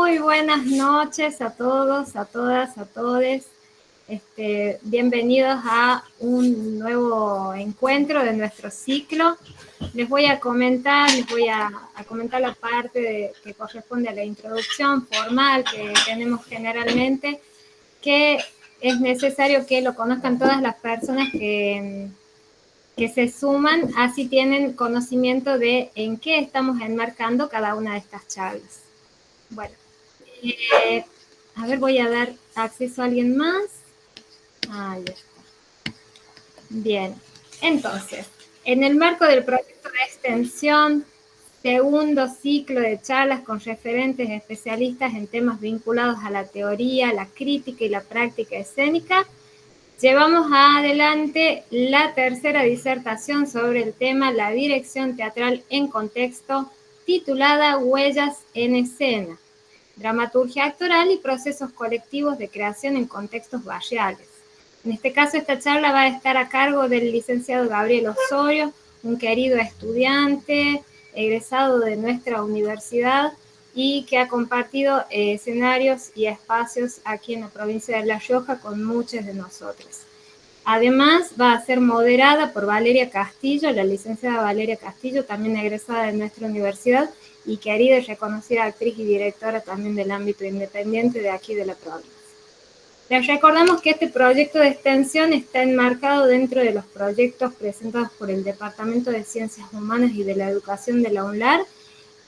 Muy buenas noches a todos, a todas, a todes. Bienvenidos a un nuevo encuentro de nuestro ciclo. Les voy a comentar la parte que corresponde a la introducción formal que tenemos generalmente, que es necesario que lo conozcan todas las personas que se suman, así tienen conocimiento de en qué estamos enmarcando cada una de estas charlas. Bueno, a ver, voy a dar acceso a alguien más. Ahí está. Bien, entonces, en el marco del proyecto de extensión, segundo ciclo de charlas con referentes especialistas en temas vinculados a la teoría, la crítica y la práctica escénica, llevamos adelante la tercera disertación sobre el tema La dirección teatral en contexto, titulada Huellas en escena, dramaturgia actoral y procesos colectivos de creación en contextos barriales. En este caso, esta charla va a estar a cargo del licenciado Gabriel Osorio, un querido estudiante, egresado de nuestra universidad y que ha compartido escenarios y espacios aquí en la provincia de La Rioja con muchos de nosotros. Además, va a ser moderada por Valeria Castillo, la licenciada Valeria Castillo, también egresada de nuestra universidad y querida y reconocida actriz y directora también del ámbito independiente de aquí de la provincia. Les recordamos que este proyecto de extensión está enmarcado dentro de los proyectos presentados por el Departamento de Ciencias Humanas y de la Educación de la UNLAR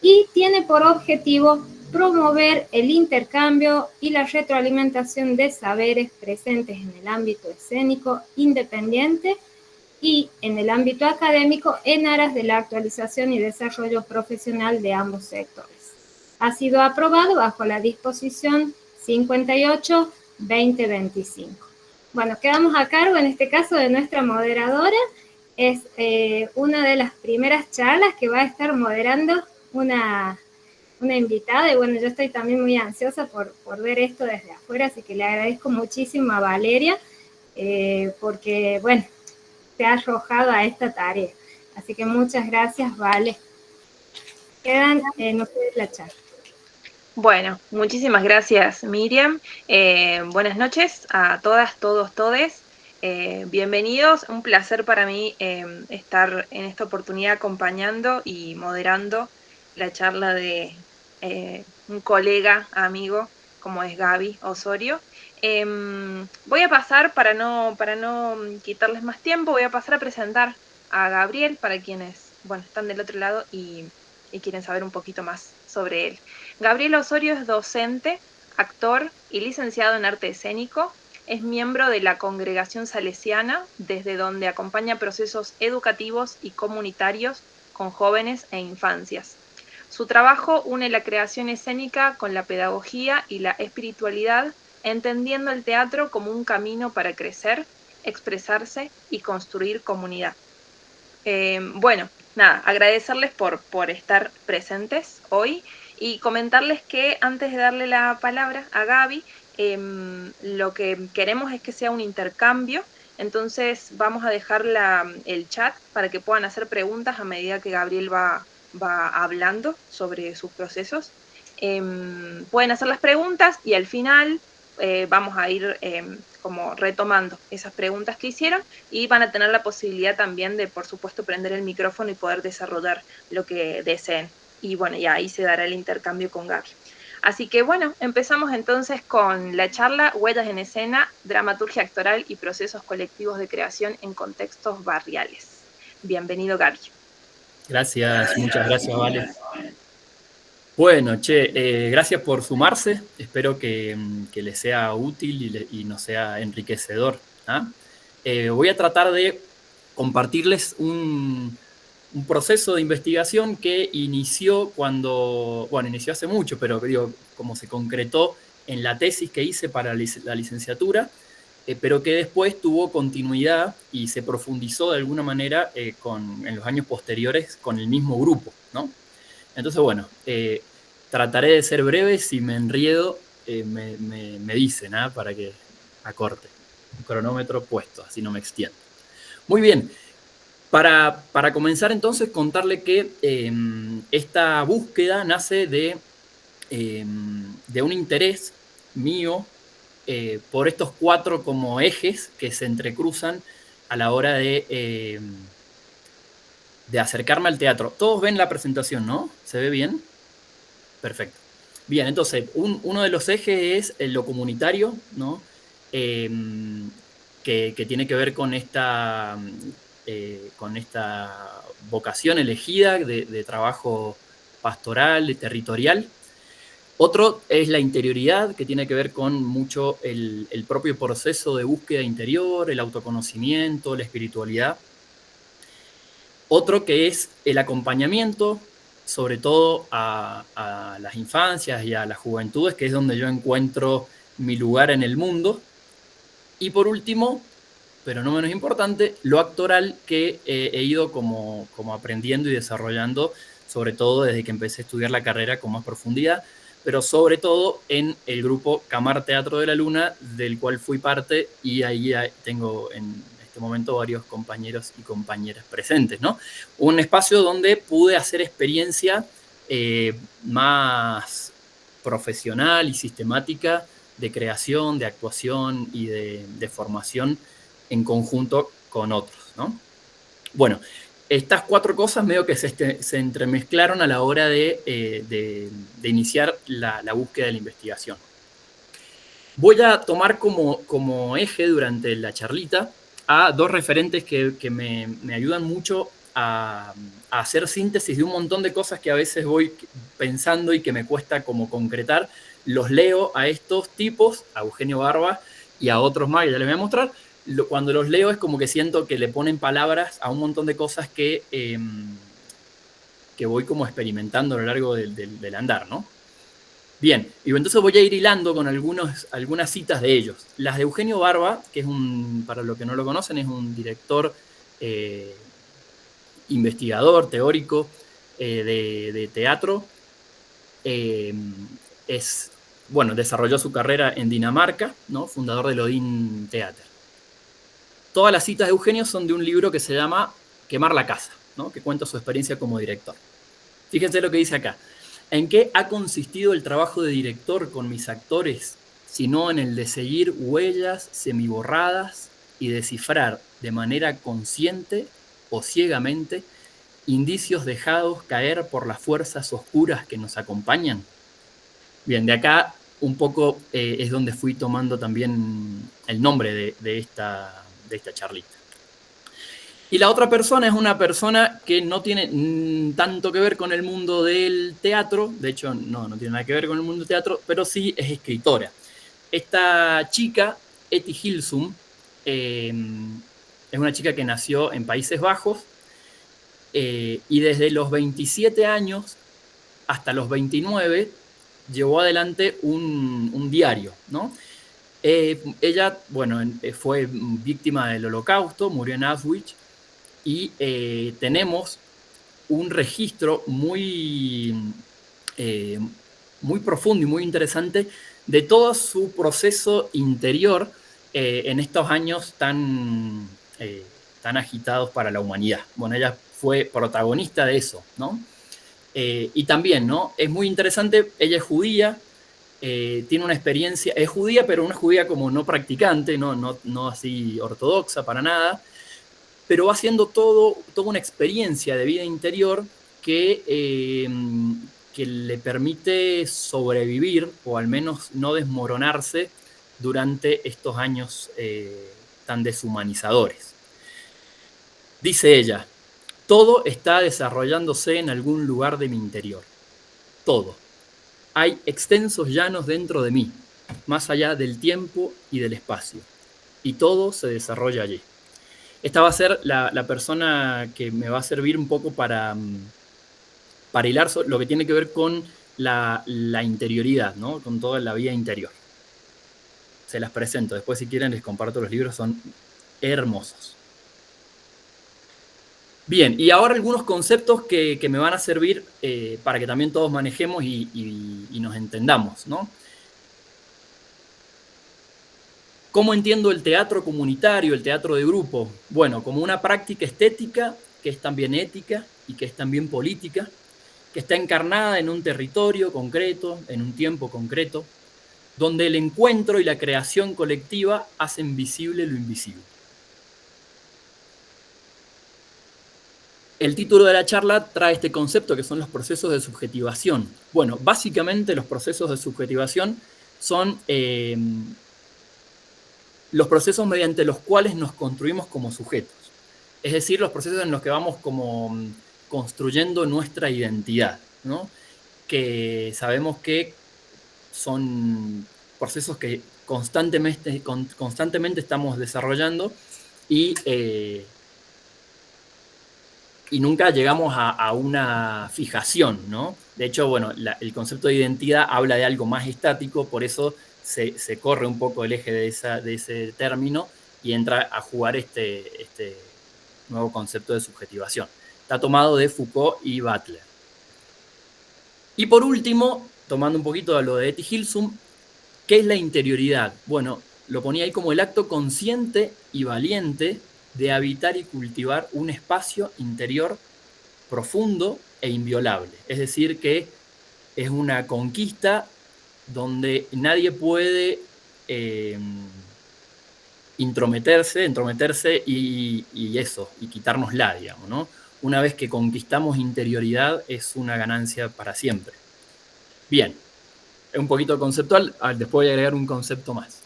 y tiene por objetivo promover el intercambio y la retroalimentación de saberes presentes en el ámbito escénico independiente y en el ámbito académico en aras de la actualización y desarrollo profesional de ambos sectores. Ha sido aprobado bajo la disposición 58-2025. Bueno, quedamos a cargo en este caso de nuestra moderadora. Es una de las primeras charlas que va a estar moderando una invitada, y bueno, yo estoy también muy ansiosa por ver esto desde afuera, así que le agradezco muchísimo a Valeria, porque, bueno, se ha arrojado a esta tarea. Así que muchas gracias, Vale. Quedan ustedes la charla. Bueno, muchísimas gracias, Miriam. Buenas noches a todas, todos, todes. Bienvenidos. Un placer para mí estar en esta oportunidad acompañando y moderando la charla de un colega, amigo, como es Gaby Osorio. Voy a pasar, para no quitarles más tiempo, voy a pasar a presentar a Gabriel para quienes, bueno, están del otro lado y quieren saber un poquito más sobre él. Gabriel Osorio es docente, actor y licenciado en arte escénico. Es miembro de la Congregación Salesiana, desde donde acompaña procesos educativos y comunitarios con jóvenes e infancias. Su trabajo une la creación escénica con la pedagogía y la espiritualidad, entendiendo el teatro como un camino para crecer, expresarse y construir comunidad. Bueno, nada, agradecerles por estar presentes hoy y comentarles que antes de darle la palabra a Gaby, lo que queremos es que sea un intercambio. Entonces vamos a dejar el chat para que puedan hacer preguntas a medida que Gabriel va hablando sobre sus procesos. Pueden hacer las preguntas y al final vamos a ir como retomando esas preguntas que hicieron y van a tener la posibilidad también de, por supuesto, prender el micrófono y poder desarrollar lo que deseen. Y bueno, ya ahí se dará el intercambio con Gaby. Así que bueno, empezamos entonces con la charla Huellas en escena, dramaturgia actoral y procesos colectivos de creación en contextos barriales. Bienvenido, Gaby. Gracias, muchas gracias, Vale. Bueno, gracias por sumarse. Espero que les sea útil y nos sea enriquecedor. Voy a tratar de compartirles un proceso de investigación que inició inició hace mucho, pero digo, como se concretó en la tesis que hice para la licenciatura, pero que después tuvo continuidad y se profundizó de alguna manera en los años posteriores con el mismo grupo, ¿no? Entonces, bueno, trataré de ser breve. Si me enriedo, me dicen, para que acorte. Un cronómetro puesto, así no me extiendo. Muy bien. Para comenzar, entonces, contarle que esta búsqueda nace de de un interés mío por estos 4 como ejes que se entrecruzan a la hora de acercarme al teatro. Todos ven la presentación, ¿no? ¿Se ve bien? Perfecto. Bien, entonces, uno de los ejes es lo comunitario, ¿no? Que tiene que ver con esta vocación elegida de trabajo pastoral, territorial. Otro es la interioridad, que tiene que ver con mucho el propio proceso de búsqueda interior, el autoconocimiento, la espiritualidad. Otro que es el acompañamiento, sobre todo a las infancias y a las juventudes, que es donde yo encuentro mi lugar en el mundo. Y por último, pero no menos importante, lo actoral, que he ido como aprendiendo y desarrollando, sobre todo desde que empecé a estudiar la carrera con más profundidad, pero sobre todo en el grupo Camar Teatro de la Luna, del cual fui parte, y ahí tengo en este momento varios compañeros y compañeras presentes, ¿no? Un espacio donde pude hacer experiencia más profesional y sistemática de creación, de actuación y de formación en conjunto con otros, ¿no? Bueno, estas 4 cosas medio que se entremezclaron a la hora de iniciar la búsqueda de la investigación. Voy a tomar como eje durante la charlita a 2 referentes que me ayudan mucho a hacer síntesis de un montón de cosas que a veces voy pensando y que me cuesta como concretar. Los leo a estos tipos, a Eugenio Barba y a otros más, que ya les voy a mostrar. Cuando los leo es como que siento que le ponen palabras a un montón de cosas que voy como experimentando a lo largo del andar, ¿no? Bien, y entonces voy a ir hilando con algunas citas de ellos. Las de Eugenio Barba, que es para los que no lo conocen, es un director, investigador, teórico de teatro. Desarrolló su carrera en Dinamarca, ¿no? Fundador del Odin Theater. Todas las citas de Eugenio son de un libro que se llama Quemar la casa, ¿no? Que cuenta su experiencia como director. Fíjense lo que dice acá. ¿En qué ha consistido el trabajo de director con mis actores, sino en el de seguir huellas semiborradas y descifrar de manera consciente o ciegamente indicios dejados caer por las fuerzas oscuras que nos acompañan? Bien, de acá un poco es donde fui tomando también el nombre de esta charlita. Y la otra persona es una persona que no tiene tanto que ver con el mundo del teatro, de hecho no tiene nada que ver con el mundo del teatro, pero sí es escritora. Esta chica, Etty Hillesum, es una chica que nació en Países Bajos y desde los 27 años hasta los 29 llevó adelante un diario, ¿no? Ella, fue víctima del Holocausto, murió en Auschwitz, y tenemos un registro muy profundo y muy interesante de todo su proceso interior en estos años tan agitados para la humanidad. Bueno, ella fue protagonista de eso, ¿no? Y también, ¿no? Es muy interesante, ella es judía, tiene una experiencia, es judía, pero una judía como no practicante, no así ortodoxa para nada, pero va haciendo toda una experiencia de vida interior que le permite sobrevivir, o al menos no desmoronarse, durante estos años tan deshumanizadores. Dice ella: todo está desarrollándose en algún lugar de mi interior. Todo. Hay extensos llanos dentro de mí, más allá del tiempo y del espacio, y todo se desarrolla allí. Esta va a ser la persona que me va a servir un poco para hilar lo que tiene que ver con la interioridad, ¿no? Con toda la vida interior. Se las presento. Después, si quieren, les comparto los libros. Son hermosos. Bien, y ahora algunos conceptos que me van a servir para que también todos manejemos y nos entendamos, ¿no? ¿Cómo entiendo el teatro comunitario, el teatro de grupo? Bueno, como una práctica estética que es también ética y que es también política, que está encarnada en un territorio concreto, en un tiempo concreto, donde el encuentro y la creación colectiva hacen visible lo invisible. El título de la charla trae este concepto que son los procesos de subjetivación. Bueno, básicamente los procesos de subjetivación son los procesos mediante los cuales nos construimos como sujetos. Es decir, los procesos en los que vamos como construyendo nuestra identidad, ¿no? Que sabemos que son procesos que constantemente estamos desarrollando y nunca llegamos a una fijación, ¿no? De hecho, bueno, el concepto de identidad habla de algo más estático, por eso se corre un poco el eje de ese término y entra a jugar este nuevo concepto de subjetivación. Está tomado de Foucault y Butler. Y por último, tomando un poquito de lo de Etty Hillesum, ¿qué es la interioridad? Bueno, lo ponía ahí como el acto consciente y valiente de habitar y cultivar un espacio interior profundo e inviolable. Es decir, que es una conquista donde nadie puede entrometerse y quitárnosla, digamos, ¿no? Una vez que conquistamos interioridad, es una ganancia para siempre. Bien, es un poquito conceptual, después voy a agregar un concepto más.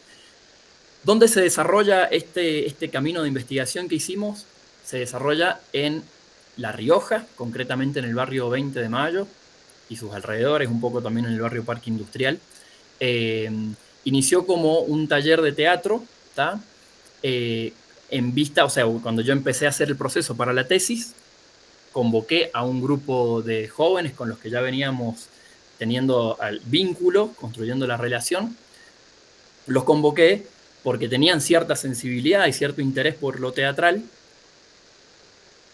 ¿Dónde se desarrolla este camino de investigación que hicimos? Se desarrolla en La Rioja, concretamente en el barrio 20 de Mayo y sus alrededores, un poco también en el barrio Parque Industrial. Inició como un taller de teatro, ¿tá? En vista, o sea, cuando yo empecé a hacer el proceso para la tesis, convoqué a un grupo de jóvenes con los que ya veníamos teniendo el vínculo, construyendo la relación. Los convoqué porque tenían cierta sensibilidad y cierto interés por lo teatral,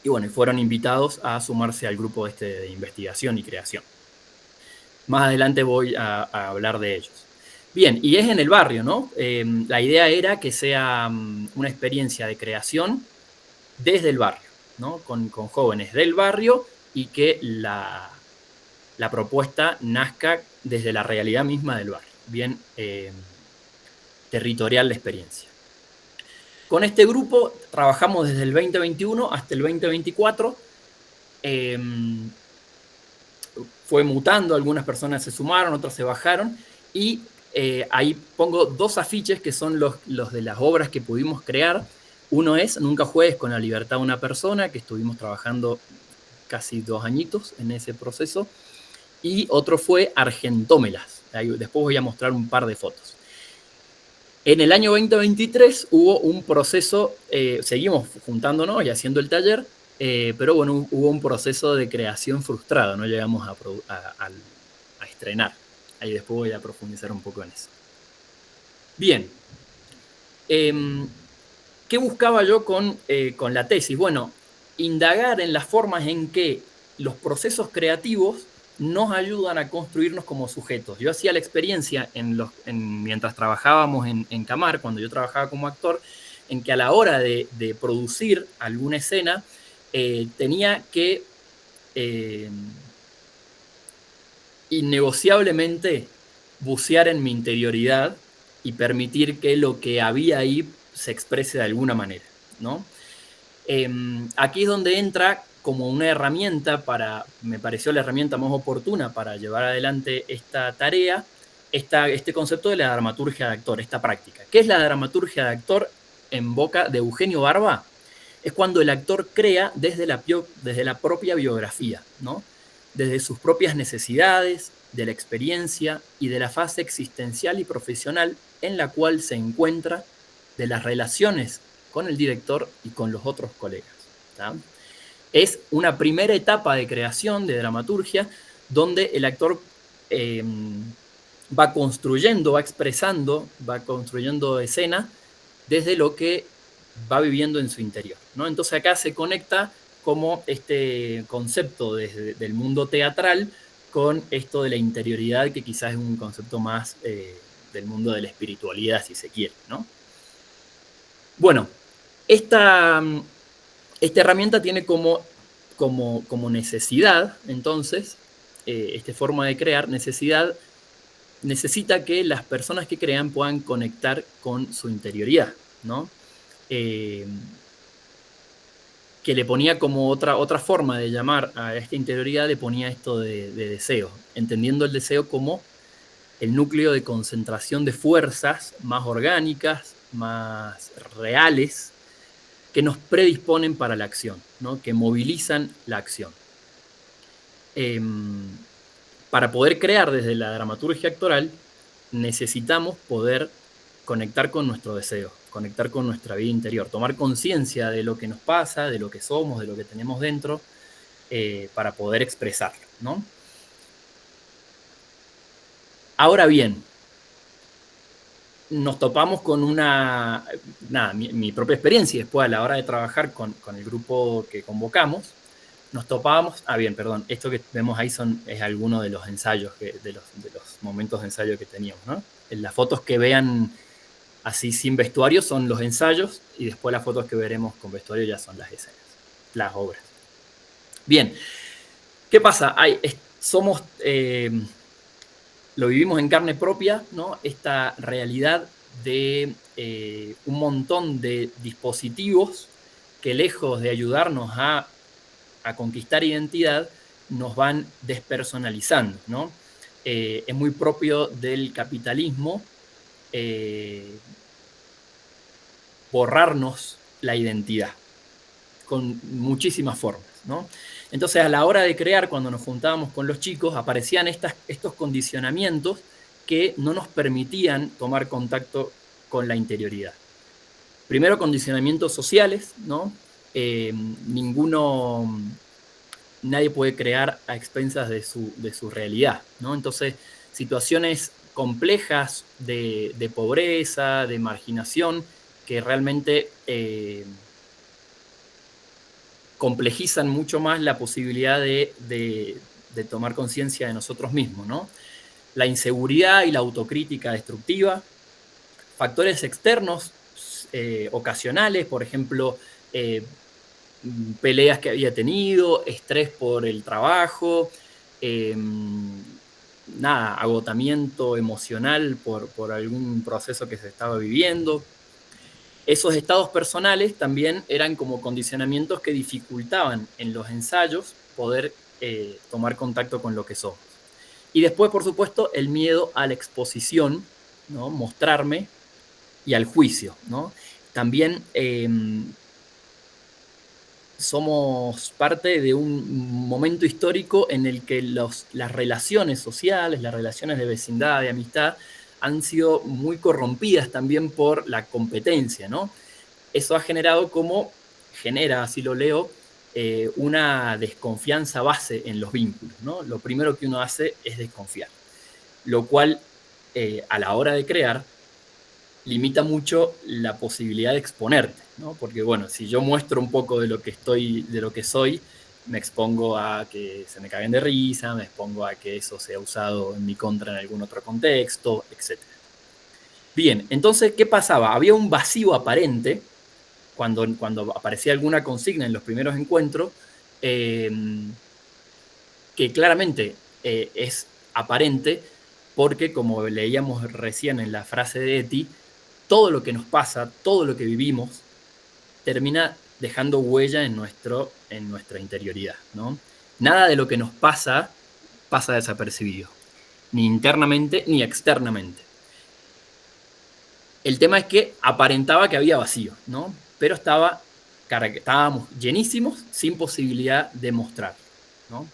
y bueno, fueron invitados a sumarse al grupo de investigación y creación. Más adelante voy a hablar de ellos. Bien, y es en el barrio, ¿no? La idea era que sea una experiencia de creación desde el barrio, ¿no? Con jóvenes del barrio, y que la propuesta nazca desde la realidad misma del barrio. Bien, territorial la experiencia. Con este grupo trabajamos desde el 2021 hasta el 2024. Fue mutando, algunas personas se sumaron, otras se bajaron, y ahí pongo dos afiches que son los de las obras que pudimos crear. Uno es Nunca juegues con la libertad de una persona, que estuvimos trabajando casi 2 añitos en ese proceso, y otro fue Argentómelas. Ahí después voy a mostrar un par de fotos. En el año 2023 hubo un proceso, seguimos juntándonos y haciendo el taller, pero bueno, hubo un proceso de creación frustrado, no llegamos a estrenar. Ahí después voy a profundizar un poco en eso. Bien, ¿qué buscaba yo con la tesis? Bueno, indagar en las formas en que los procesos creativos nos ayudan a construirnos como sujetos. Yo hacía la experiencia mientras trabajábamos en Camar, cuando yo trabajaba como actor, en que a la hora de producir alguna escena, tenía que innegociablemente bucear en mi interioridad y permitir que lo que había ahí se exprese de alguna manera, ¿no? Aquí es donde entra como una herramienta me pareció la herramienta más oportuna para llevar adelante esta tarea, este concepto de la dramaturgia de actor, esta práctica. ¿Qué es la dramaturgia de actor en boca de Eugenio Barba? Es cuando el actor crea desde la propia biografía, ¿no? Desde sus propias necesidades, de la experiencia y de la fase existencial y profesional en la cual se encuentra, de las relaciones con el director y con los otros colegas, ¿tá? Es una primera etapa de creación, de dramaturgia, donde el actor va construyendo, va expresando, va construyendo escena desde lo que va viviendo en su interior, ¿no? Entonces acá se conecta como este concepto del mundo teatral con esto de la interioridad, que quizás es un concepto más del mundo de la espiritualidad, si se quiere, ¿no? Bueno, esta herramienta tiene como necesidad, entonces, esta forma de crear, necesita que las personas que crean puedan conectar con su interioridad, ¿no? Que le ponía como otra forma de llamar a esta interioridad, le ponía esto de deseo, entendiendo el deseo como el núcleo de concentración de fuerzas más orgánicas, más reales, que nos predisponen para la acción, ¿no? Que movilizan la acción. Para poder crear desde la dramaturgia actoral, necesitamos poder conectar con nuestro deseo, conectar con nuestra vida interior, tomar conciencia de lo que nos pasa, de lo que somos, de lo que tenemos dentro, para poder expresarlo, ¿no? Ahora bien, nos topamos con mi propia experiencia, y después a la hora de trabajar con el grupo que convocamos, nos topábamos, esto que vemos ahí es alguno de los ensayos, de los momentos de ensayo que teníamos, ¿no? Las fotos que vean así sin vestuario son los ensayos, y después las fotos que veremos con vestuario ya son las escenas, las obras. Bien, ¿qué pasa? Lo vivimos en carne propia, ¿no? Esta realidad de un montón de dispositivos que, lejos de ayudarnos a conquistar identidad, nos van despersonalizando, ¿no? Es muy propio del capitalismo borrarnos la identidad con muchísimas formas, ¿no? Entonces, a la hora de crear, cuando nos juntábamos con los chicos, aparecían estos condicionamientos que no nos permitían tomar contacto con la interioridad. Primero, condicionamientos sociales, ¿no? Nadie puede crear a expensas de su realidad, ¿no? Entonces, situaciones complejas de pobreza, de marginación, que realmente complejizan mucho más la posibilidad de tomar conciencia de nosotros mismos, ¿no? La inseguridad y la autocrítica destructiva, factores externos ocasionales, por ejemplo, peleas que había tenido, estrés por el trabajo, agotamiento emocional por algún proceso que se estaba viviendo. Esos estados personales también eran como condicionamientos que dificultaban en los ensayos poder tomar contacto con lo que somos. Y después, por supuesto, el miedo a la exposición, ¿no? Mostrarme, y al juicio, ¿no? También somos parte de un momento histórico en el que las relaciones sociales, las relaciones de vecindad, de amistad, han sido muy corrompidas también por la competencia, ¿no? Eso genera, así lo leo, una desconfianza base en los vínculos, ¿no? Lo primero que uno hace es desconfiar, lo cual, a la hora de crear, limita mucho la posibilidad de exponerte, ¿no? Porque, bueno, si yo muestro un poco de lo que soy, me expongo a que se me caguen de risa, me expongo a que eso sea usado en mi contra en algún otro contexto, etc. Bien, entonces, ¿qué pasaba? Había un vacío aparente cuando aparecía alguna consigna en los primeros encuentros, que claramente es aparente porque, como leíamos recién en la frase de Eti, todo lo que nos pasa, todo lo que vivimos, termina dejando huella en nuestra interioridad, ¿no? Nada de lo que nos pasa desapercibido, ni internamente ni externamente. El tema es que aparentaba que había vacío, ¿no? Pero estábamos llenísimos, sin posibilidad de mostrar, ¿no?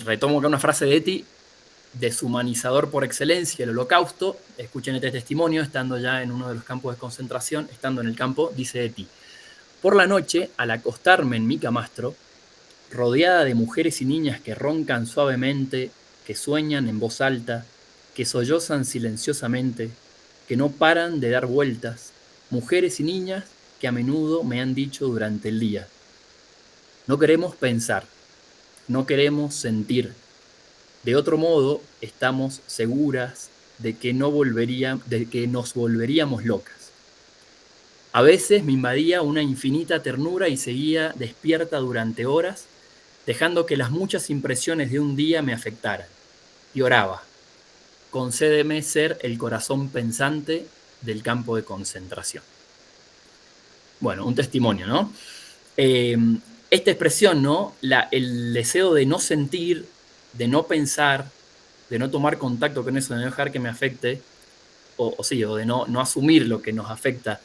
Retomo acá una frase de Eti: deshumanizador por excelencia, el Holocausto. Escuchen este testimonio, estando ya en uno de los campos de concentración, estando en el campo, dice Eti: por la noche, al acostarme en mi camastro, rodeada de mujeres y niñas que roncan suavemente, que sueñan en voz alta, que sollozan silenciosamente, que no paran de dar vueltas, mujeres y niñas que a menudo me han dicho durante el día: no queremos pensar, no queremos sentir. De otro modo, estamos seguras de que nos volveríamos locas. A veces me invadía una infinita ternura y seguía despierta durante horas, dejando que las muchas impresiones de un día me afectaran. Y oraba: concédeme ser el corazón pensante del campo de concentración. Bueno, un testimonio, ¿no? Esta expresión, ¿no? El deseo de no sentir, de no pensar, de no tomar contacto con eso, de no dejar que me afecte, o de no asumir lo que nos afecta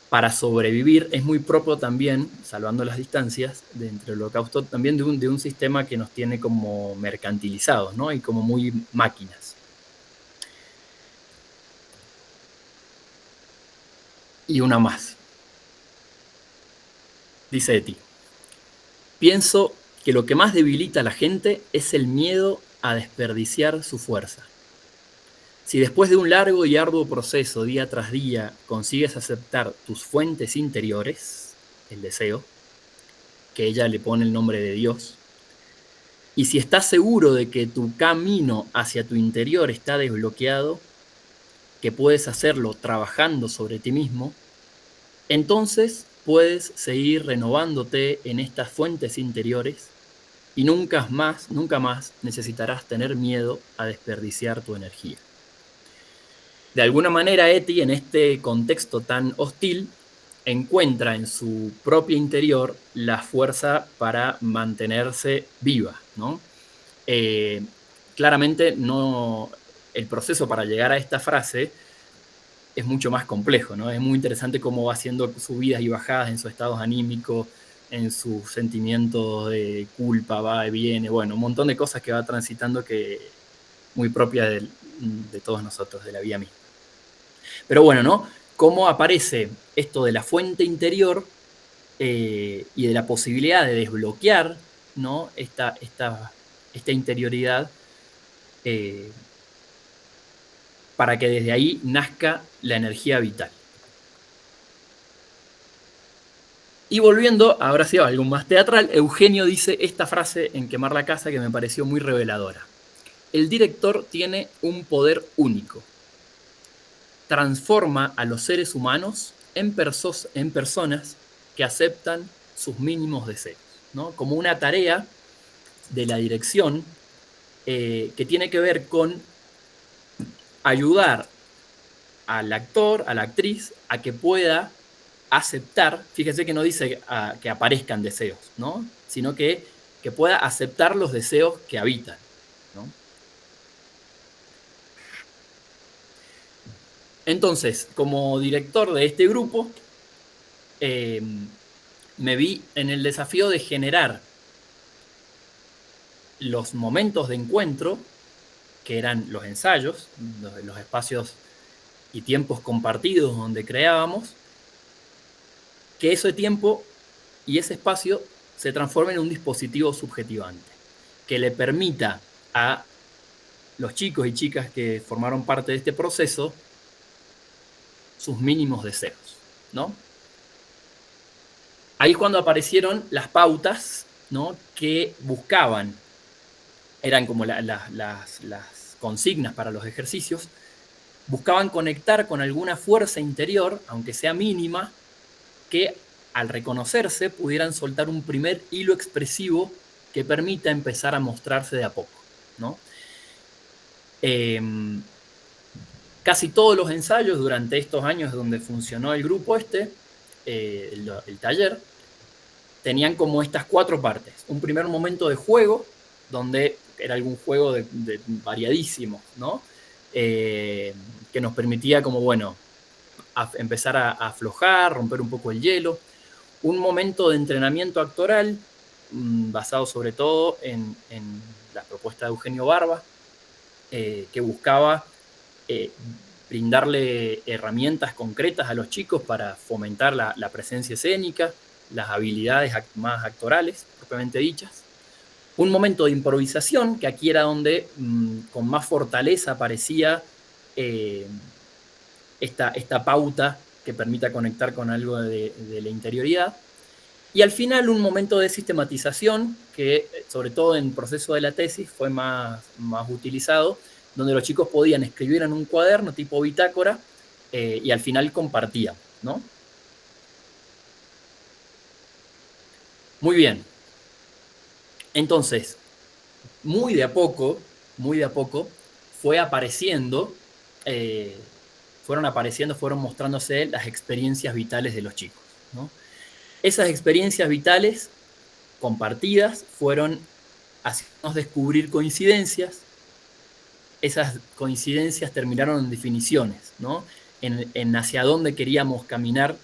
para sobrevivir, es muy propio también, salvando las distancias, de entre el Holocausto, también de un sistema que nos tiene como mercantilizados, ¿no? Y como muy máquinas. Y una más. Dice Eti: pienso que lo que más debilita a la gente es el miedo a desperdiciar su fuerza. Si después de un largo y arduo proceso, día tras día, consigues aceptar tus fuentes interiores, el deseo, que ella le pone el nombre de Dios, y si estás seguro de que tu camino hacia tu interior está desbloqueado, que puedes hacerlo trabajando sobre ti mismo, entonces puedes seguir renovándote en estas fuentes interiores y nunca más necesitarás tener miedo a desperdiciar tu energía. De alguna manera, Eti, en este contexto tan hostil, encuentra en su propio interior la fuerza para mantenerse viva, ¿no? Claramente el proceso para llegar a esta frase es mucho más complejo, ¿no? Es muy interesante cómo va haciendo subidas y bajadas en sus estados anímicos, en sus sentimientos de culpa, va y viene, bueno, un montón de cosas que va transitando que muy propia de todos nosotros, de la vida misma. Pero bueno, ¿no? Cómo aparece esto de la fuente interior y de la posibilidad de desbloquear, ¿no? esta interioridad para que desde ahí nazca la energía vital. Y volviendo, ahora sí, a algo más teatral, Eugenio dice esta frase en Quemar la casa que me pareció muy reveladora: el director tiene un poder único. Transforma a los seres humanos en personas que aceptan sus mínimos deseos, ¿no? Como una tarea de la dirección que tiene que ver con ayudar al actor, a la actriz, a que pueda aceptar, fíjense que no dice que aparezcan deseos, ¿no? Sino que pueda aceptar los deseos que habitan, ¿no? Entonces, como director de este grupo, me vi en el desafío de generar los momentos de encuentro, que eran los ensayos, los espacios y tiempos compartidos donde creábamos, que ese tiempo y ese espacio se transformen en un dispositivo subjetivante, que le permita a los chicos y chicas que formaron parte de este proceso sus mínimos deseos, ¿no? Ahí es cuando aparecieron las pautas, ¿no? Que buscaban, eran como las consignas para los ejercicios, buscaban conectar con alguna fuerza interior, aunque sea mínima, que al reconocerse pudieran soltar un primer hilo expresivo que permita empezar a mostrarse de a poco, ¿no? Casi todos los ensayos durante estos años donde funcionó el grupo el taller, tenían como estas 4 partes. Un primer momento de juego, donde era algún juego de variadísimo, ¿no? Que nos permitía como, bueno, empezar a aflojar, romper un poco el hielo. Un momento de entrenamiento actoral, basado sobre todo en la propuesta de Eugenio Barba, que buscaba brindarle herramientas concretas a los chicos para fomentar la presencia escénica, las habilidades más actorales, propiamente dichas. Un momento de improvisación, que aquí era donde con más fortaleza aparecía esta pauta que permita conectar con algo de la interioridad. Y al final un momento de sistematización, que sobre todo en el proceso de la tesis fue más utilizado, donde los chicos podían escribir en un cuaderno tipo bitácora y al final compartían, ¿no? Muy bien. Entonces, muy de a poco, fueron mostrándose las experiencias vitales de los chicos, ¿no? Esas experiencias vitales compartidas fueron haciéndonos descubrir coincidencias. Esas coincidencias terminaron en definiciones, ¿no? En hacia dónde queríamos caminar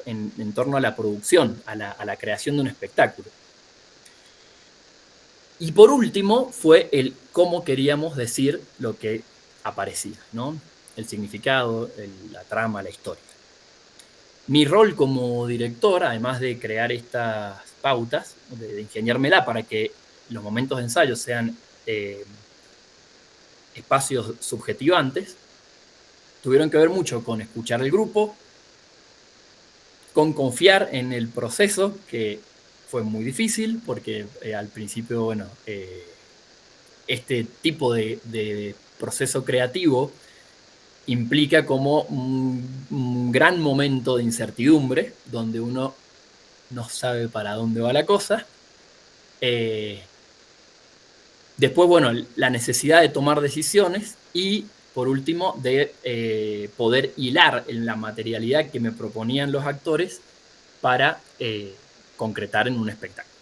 en torno a la producción, a la creación de un espectáculo. Y por último fue el cómo queríamos decir lo que aparecía, ¿no? El significado, la trama, la historia. Mi rol como director, además de crear estas pautas, de ingeniármela para que los momentos de ensayo sean espacios subjetivantes, tuvieron que ver mucho con escuchar el grupo, con confiar en el proceso, que fue muy difícil, porque al principio, bueno, este tipo de proceso creativo implica como un gran momento de incertidumbre, donde uno no sabe para dónde va la cosa. Después, bueno, la necesidad de tomar decisiones y, por último, de poder hilar en la materialidad que me proponían los actores para concretar en un espectáculo.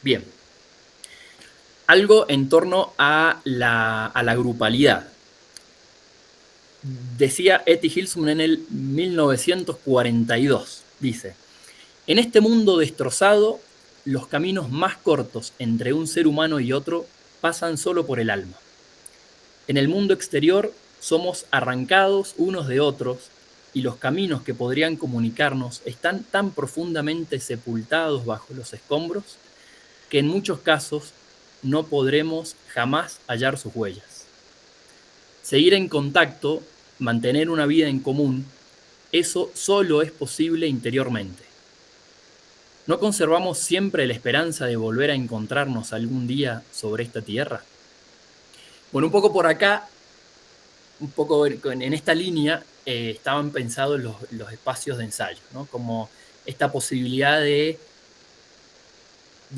Bien. Algo en torno a la grupalidad. Decía Etty Hillesum en el 1942, dice: en este mundo destrozado, los caminos más cortos entre un ser humano y otro pasan solo por el alma. En el mundo exterior somos arrancados unos de otros y los caminos que podrían comunicarnos están tan profundamente sepultados bajo los escombros que en muchos casos no podremos jamás hallar sus huellas. Seguir en contacto, mantener una vida en común, eso solo es posible interiormente. ¿No conservamos siempre la esperanza de volver a encontrarnos algún día sobre esta tierra? Bueno, un poco por acá, un poco en esta línea, estaban pensados los espacios de ensayo, ¿no? Como esta posibilidad de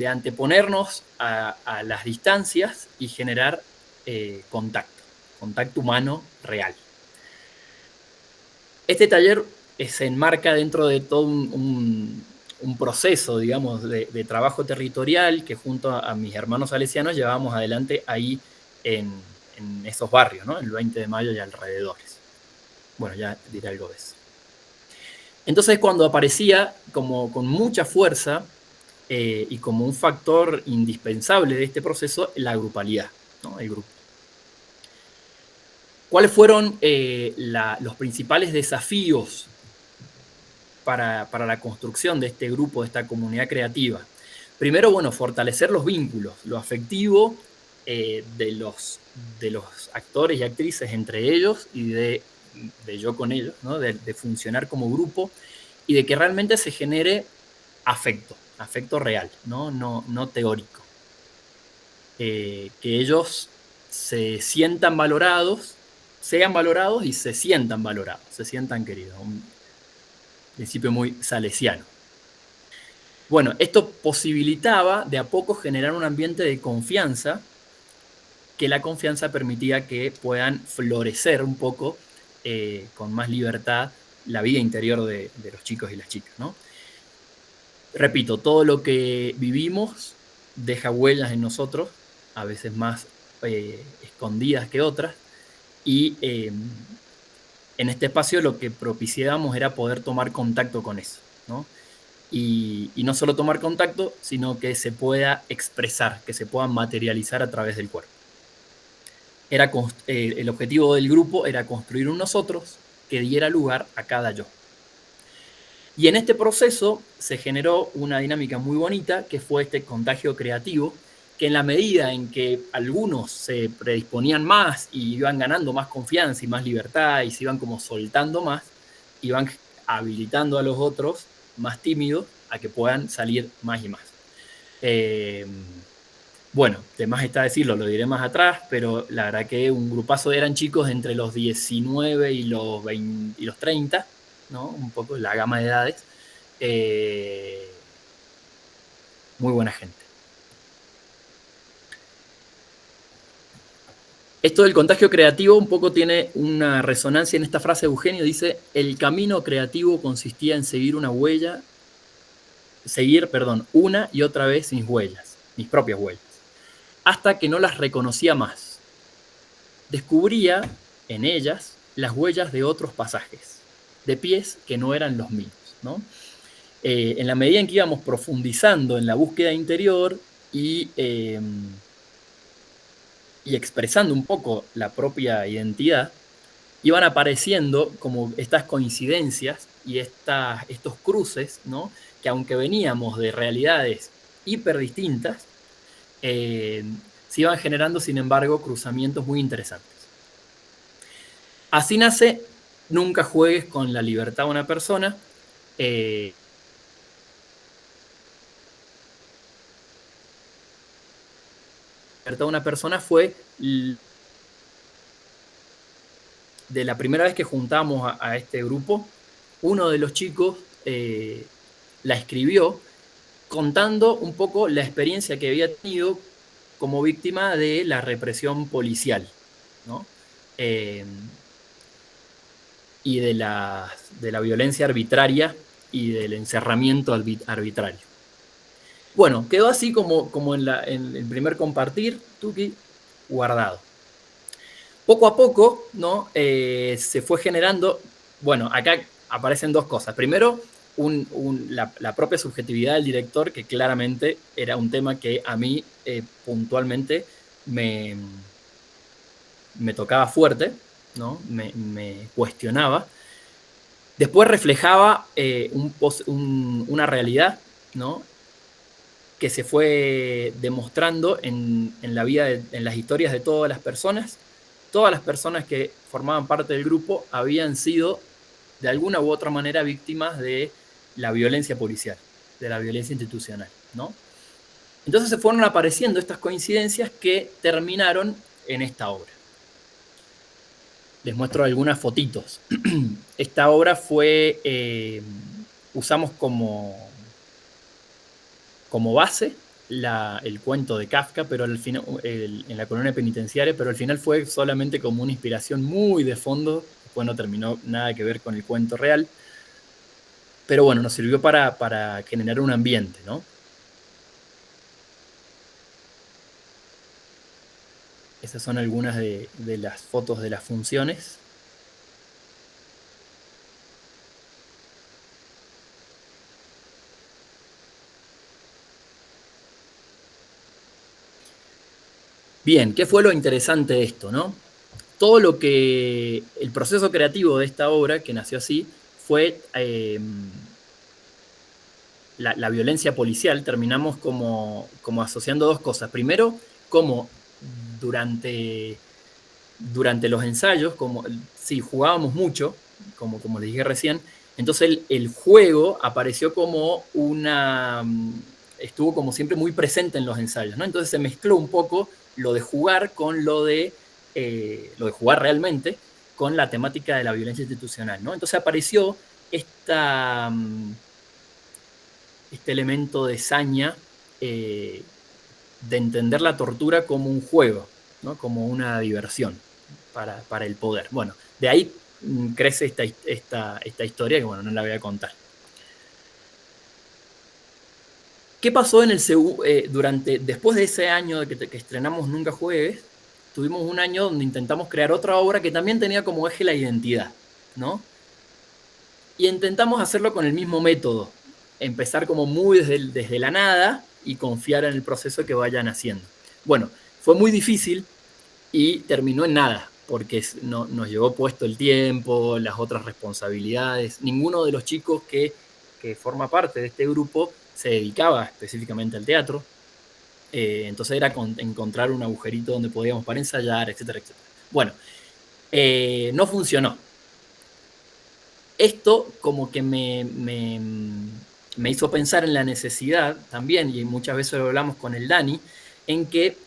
anteponernos a las distancias y generar contacto humano real. Este taller se enmarca dentro de todo un proceso, digamos, de trabajo territorial que junto a mis hermanos salesianos llevábamos adelante ahí en esos barrios, ¿no? El 20 de mayo y alrededores. Bueno, ya diré algo de eso. Entonces, cuando aparecía como con mucha fuerza y como un factor indispensable de este proceso, la grupalidad, ¿no? El grupo. ¿Cuáles fueron los principales desafíos para la construcción de este grupo, de esta comunidad creativa? Primero, bueno, fortalecer los vínculos, lo afectivo de los actores y actrices entre ellos y de yo con ellos, ¿no? De funcionar como grupo y de que realmente se genere afecto real, no teórico. Que ellos se sientan valorados, sean valorados y se sientan valorados, se sientan queridos. Un principio muy salesiano. Bueno, esto posibilitaba de a poco generar un ambiente de confianza, que la confianza permitía que puedan florecer un poco con más libertad la vida interior de los chicos y las chicas, ¿no? Repito, todo lo que vivimos deja huellas en nosotros, a veces más escondidas que otras, y en este espacio lo que propiciábamos era poder tomar contacto con eso, ¿no? Y no solo tomar contacto, sino que se pueda expresar, que se pueda materializar a través del cuerpo. El objetivo del grupo era construir un nosotros que diera lugar a cada yo. Y en este proceso se generó una dinámica muy bonita, que fue este contagio creativo, que en la medida en que algunos se predisponían más y iban ganando más confianza y más libertad y se iban como soltando más, iban habilitando a los otros más tímidos a que puedan salir más y más. Bueno, de más está decirlo, lo diré más atrás, pero la verdad que un grupazo eran chicos entre los 19 y los 30, ¿no? Un poco la gama de edades. Muy buena gente. Esto del contagio creativo un poco tiene una resonancia en esta frase de Eugenio. Dice, el camino creativo consistía en seguir una y otra vez mis huellas, mis propias huellas, hasta que no las reconocía más. Descubría en ellas las huellas de otros pasajes, de pies que no eran los míos, ¿no? En la medida en que íbamos profundizando en la búsqueda interior y expresando un poco la propia identidad, iban apareciendo como estas coincidencias y estos cruces, ¿no? Que aunque veníamos de realidades hiper distintas, se iban generando, sin embargo, cruzamientos muy interesantes. Así nace Nunca juegues con la libertad de una persona. La libertad de una persona fue de la primera vez que juntamos a este grupo, uno de los chicos la escribió contando un poco la experiencia que había tenido como víctima de la represión policial, ¿no? Y de la violencia arbitraria y del encerramiento arbitrario. Bueno, quedó así como en el primer compartir, Tuki, guardado. Poco a poco, ¿no? Se fue generando, bueno, acá aparecen dos cosas. Primero, la propia subjetividad del director, que claramente era un tema que a mí puntualmente me tocaba fuerte, ¿no? Me cuestionaba. Después reflejaba una realidad, ¿no? Que se fue demostrando en la vida, en las historias de todas las personas. Todas las personas que formaban parte del grupo habían sido, de alguna u otra manera, víctimas de la violencia policial, de la violencia institucional, ¿no? Entonces se fueron apareciendo estas coincidencias que terminaron en esta obra. Les muestro algunas fotitos. Esta obra fue, usamos como base el cuento de Kafka, pero al final, en la colonia penitenciaria, pero al final fue solamente como una inspiración muy de fondo. Después no terminó nada que ver con el cuento real. Pero bueno, nos sirvió para generar un ambiente, ¿no? Esas son algunas de las fotos de las funciones. Bien, ¿qué fue lo interesante de esto, no? Todo lo que... El proceso creativo de esta obra, que nació así, fue la violencia policial. Terminamos como asociando dos cosas. Primero, como durante los ensayos, sí, jugábamos mucho, como les dije recién, entonces el juego apareció como estuvo como siempre muy presente en los ensayos, ¿no? Entonces se mezcló un poco lo de jugar con lo de jugar realmente, con la temática de la violencia institucional, ¿no? Entonces apareció este elemento de saña, de entender la tortura como un juego, ¿no? Como una diversión para el poder. Bueno, de ahí crece esta historia que, bueno, no la voy a contar. ¿Qué pasó después de ese año que estrenamos Nunca Juegues? Tuvimos un año donde intentamos crear otra obra que también tenía como eje la identidad, ¿no? Y intentamos hacerlo con el mismo método, empezar como muy desde la nada y confiar en el proceso que vayan haciendo. Bueno, fue muy difícil y terminó en nada, porque nos llevó puesto el tiempo, las otras responsabilidades. Ninguno de los chicos que forma parte de este grupo se dedicaba específicamente al teatro. Entonces era encontrar un agujerito donde podíamos para ensayar, etcétera, etcétera. Bueno, no funcionó. Esto como que me hizo pensar en la necesidad también, y muchas veces lo hablamos con el Dani, en que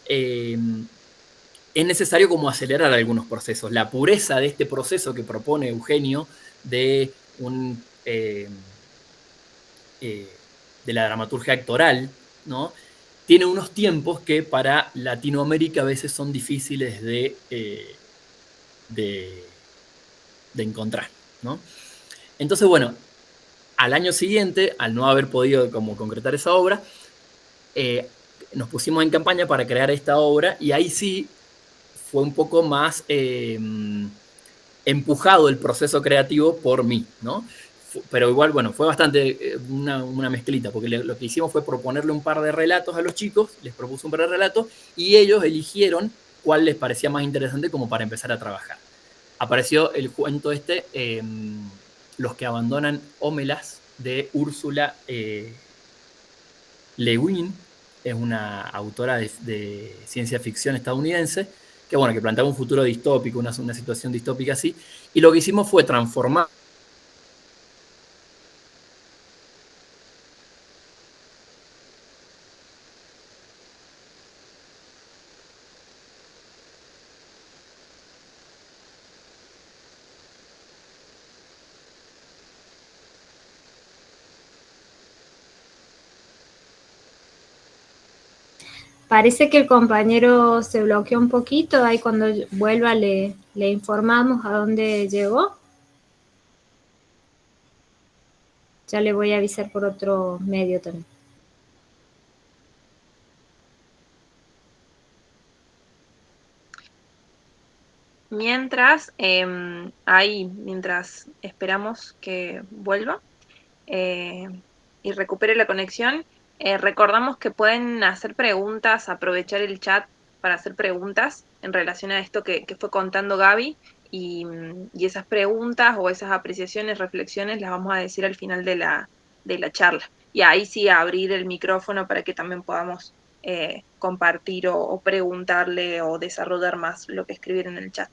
es necesario como acelerar algunos procesos. La pureza de este proceso que propone Eugenio de de la dramaturgia actoral, ¿no? Tiene unos tiempos que para Latinoamérica a veces son difíciles de encontrar, ¿no? Entonces, bueno, al año siguiente, al no haber podido como concretar esa obra, nos pusimos en campaña para crear esta obra y ahí sí fue un poco más empujado el proceso creativo por mí, ¿no? Pero igual, bueno, fue bastante una mezclita, porque lo que hicimos fue proponerle un par de relatos a los chicos, les propuse un par de relatos, y ellos eligieron cuál les parecía más interesante como para empezar a trabajar. Apareció el cuento Los que abandonan Ómelas, de Úrsula Le Guin, es una autora de ciencia ficción estadounidense, que bueno, que planteaba un futuro distópico, una situación distópica así, y lo que hicimos fue transformar Parece que el compañero se bloqueó un poquito, ahí cuando vuelva le informamos a dónde llegó. Ya le voy a avisar por otro medio también. Mientras, mientras esperamos que vuelva y recupere la conexión, recordamos que pueden hacer preguntas, aprovechar el chat para hacer preguntas en relación a esto que fue contando Gaby, y esas preguntas o esas apreciaciones, reflexiones las vamos a decir al final de la charla. Y ahí sí abrir el micrófono para que también podamos compartir o preguntarle o desarrollar más lo que escribieron en el chat.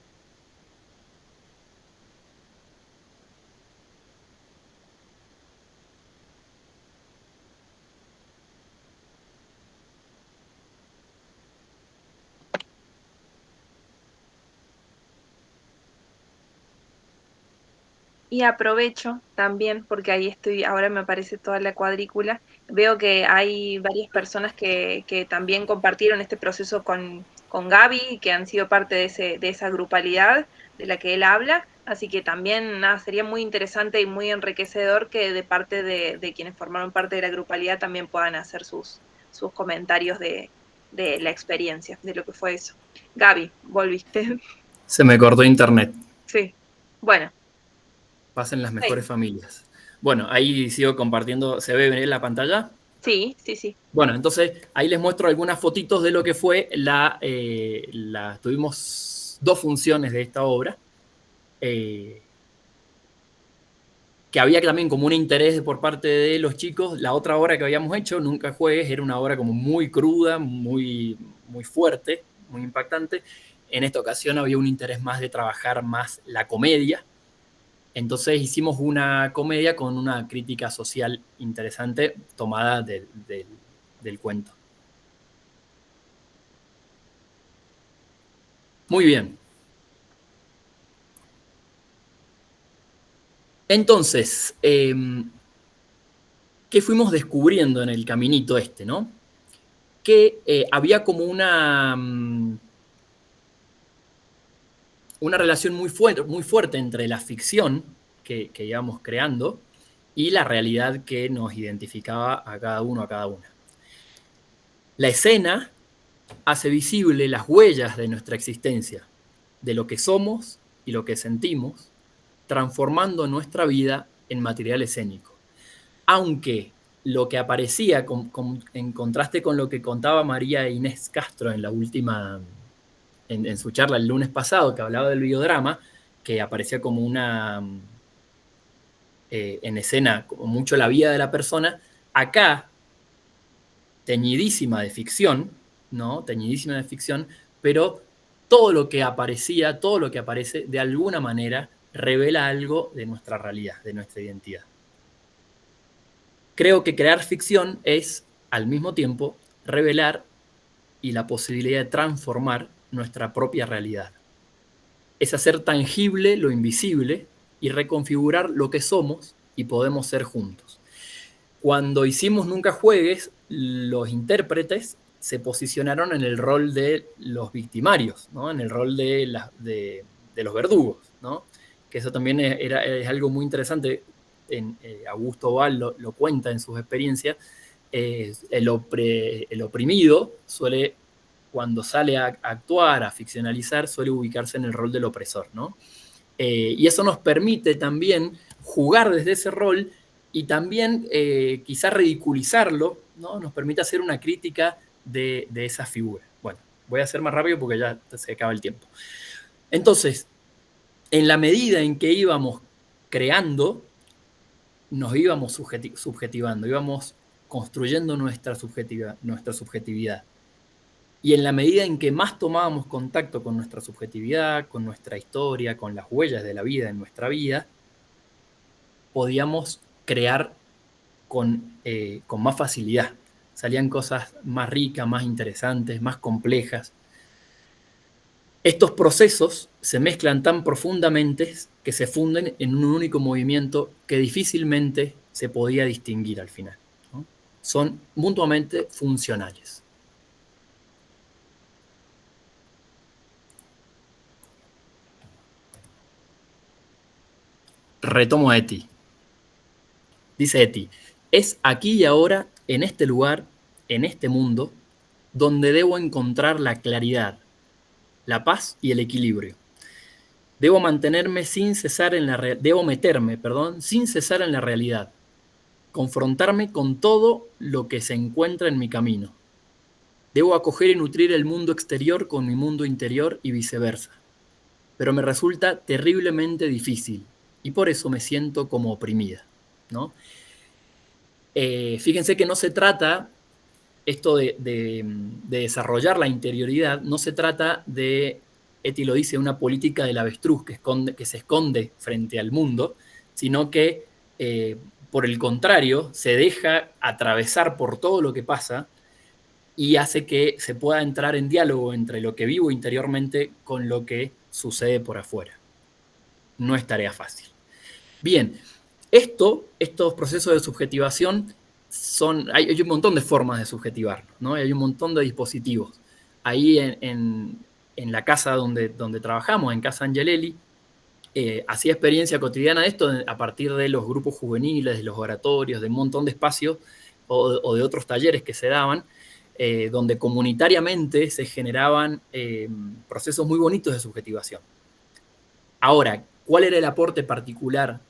Y aprovecho también, porque ahí estoy, ahora me aparece toda la cuadrícula, veo que hay varias personas que también compartieron este proceso con Gaby, que han sido parte de esa grupalidad de la que él habla, así que también sería muy interesante y muy enriquecedor que de parte de quienes formaron parte de la grupalidad también puedan hacer sus comentarios de la experiencia, de lo que fue eso. Gaby, ¿volviste? Se me cortó internet. Sí, bueno. Pasen las mejores familias. Bueno, ahí sigo compartiendo. ¿Se ve en la pantalla? Sí, sí, sí. Bueno, entonces ahí les muestro algunas fotitos de lo que fue tuvimos 2 funciones de esta obra, que había también como un interés por parte de los chicos. La otra obra que habíamos hecho, Nunca Juegues, era una obra como muy cruda, muy, muy fuerte, muy impactante. En esta ocasión había un interés más de trabajar más la comedia. Entonces hicimos una comedia con una crítica social interesante tomada del cuento. Muy bien. Entonces, ¿qué fuimos descubriendo en el caminito ¿no? Que había como una relación muy fuerte entre la ficción que íbamos creando y la realidad que nos identificaba a cada uno, a cada una. La escena hace visible las huellas de nuestra existencia, de lo que somos y lo que sentimos, transformando nuestra vida en material escénico. Aunque lo que aparecía, en contraste con lo que contaba María Inés Castro en la última, en su charla el lunes pasado, que hablaba del biodrama, que aparecía como una, en escena, como mucho la vida de la persona, acá, teñidísima de ficción, ¿no? Teñidísima de ficción, pero todo lo que aparecía, todo lo que aparece, de alguna manera revela algo de nuestra realidad, de nuestra identidad. Creo que crear ficción es, al mismo tiempo, revelar y la posibilidad de transformar nuestra propia realidad. Es hacer tangible lo invisible y reconfigurar lo que somos y podemos ser juntos. Cuando hicimos Nunca Juegues, los intérpretes se posicionaron en el rol de los victimarios, ¿no? En el rol de los verdugos, ¿no? Que eso también es algo muy interesante. Augusto Boal lo cuenta en sus experiencias. El oprimido suele, cuando sale a actuar, a ficcionalizar, suele ubicarse en el rol del opresor, ¿no? Y eso nos permite también jugar desde ese rol y también quizás ridiculizarlo, ¿no? Nos permite hacer una crítica de esa figura. Bueno, voy a hacer más rápido porque ya se acaba el tiempo. Entonces, en la medida en que íbamos creando, nos íbamos subjetivando, íbamos construyendo nuestra subjetividad. Y en la medida en que más tomábamos contacto con nuestra subjetividad, con nuestra historia, con las huellas de la vida en nuestra vida, podíamos crear con más facilidad. Salían cosas más ricas, más interesantes, más complejas. Estos procesos se mezclan tan profundamente que se funden en un único movimiento que difícilmente se podía distinguir al final, ¿no? Son mutuamente funcionales. Retomo a Eti. Dice Eti, es aquí y ahora, en este lugar, en este mundo, donde debo encontrar la claridad, la paz y el equilibrio. Debo meterme sin cesar en la realidad, confrontarme con todo lo que se encuentra en mi camino. Debo acoger y nutrir el mundo exterior con mi mundo interior y viceversa. Pero me resulta terriblemente difícil y por eso me siento como oprimida, ¿no? Fíjense que no se trata, esto de desarrollar la interioridad, no se trata de, Eti lo dice, una política del avestruz que se esconde frente al mundo, sino que, por el contrario, se deja atravesar por todo lo que pasa y hace que se pueda entrar en diálogo entre lo que vivo interiormente con lo que sucede por afuera. No es tarea fácil. Bien, estos procesos de subjetivación hay un montón de formas de subjetivarnos, ¿no? Hay un montón de dispositivos. Ahí en la casa donde trabajamos, en Casa Angelelli, hacía experiencia cotidiana de esto a partir de los grupos juveniles, de los oratorios, de un montón de espacios o de otros talleres que se daban, donde comunitariamente se generaban procesos muy bonitos de subjetivación. Ahora, ¿cuál era el aporte particular,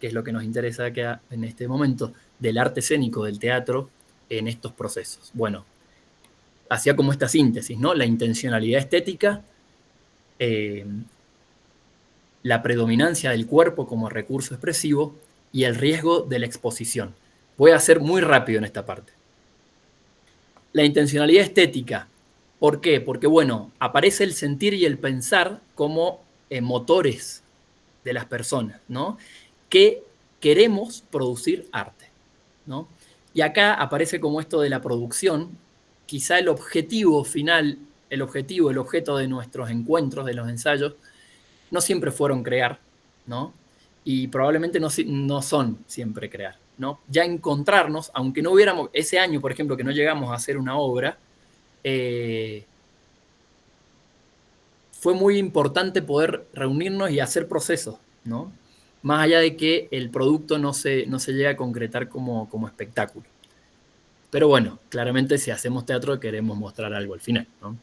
que es lo que nos interesa acá en este momento, del arte escénico, del teatro, en estos procesos? Bueno, hacía como esta síntesis, ¿no? La intencionalidad estética, la predominancia del cuerpo como recurso expresivo y el riesgo de la exposición. Voy a ser muy rápido en esta parte. La intencionalidad estética, ¿por qué? Porque, bueno, aparece el sentir y el pensar como motores de las personas, ¿no? Que queremos producir arte, ¿no? Y acá aparece como esto de la producción, quizá el objetivo final, el objeto de nuestros encuentros, de los ensayos, no siempre fueron crear, ¿no? Y probablemente no son siempre crear, ¿no? Ya encontrarnos, aunque no hubiéramos, ese año, por ejemplo, que no llegamos a hacer una obra, fue muy importante poder reunirnos y hacer procesos, ¿no? Más allá de que el producto no se llega a concretar como espectáculo. Pero bueno, claramente si hacemos teatro queremos mostrar algo al final, ¿no?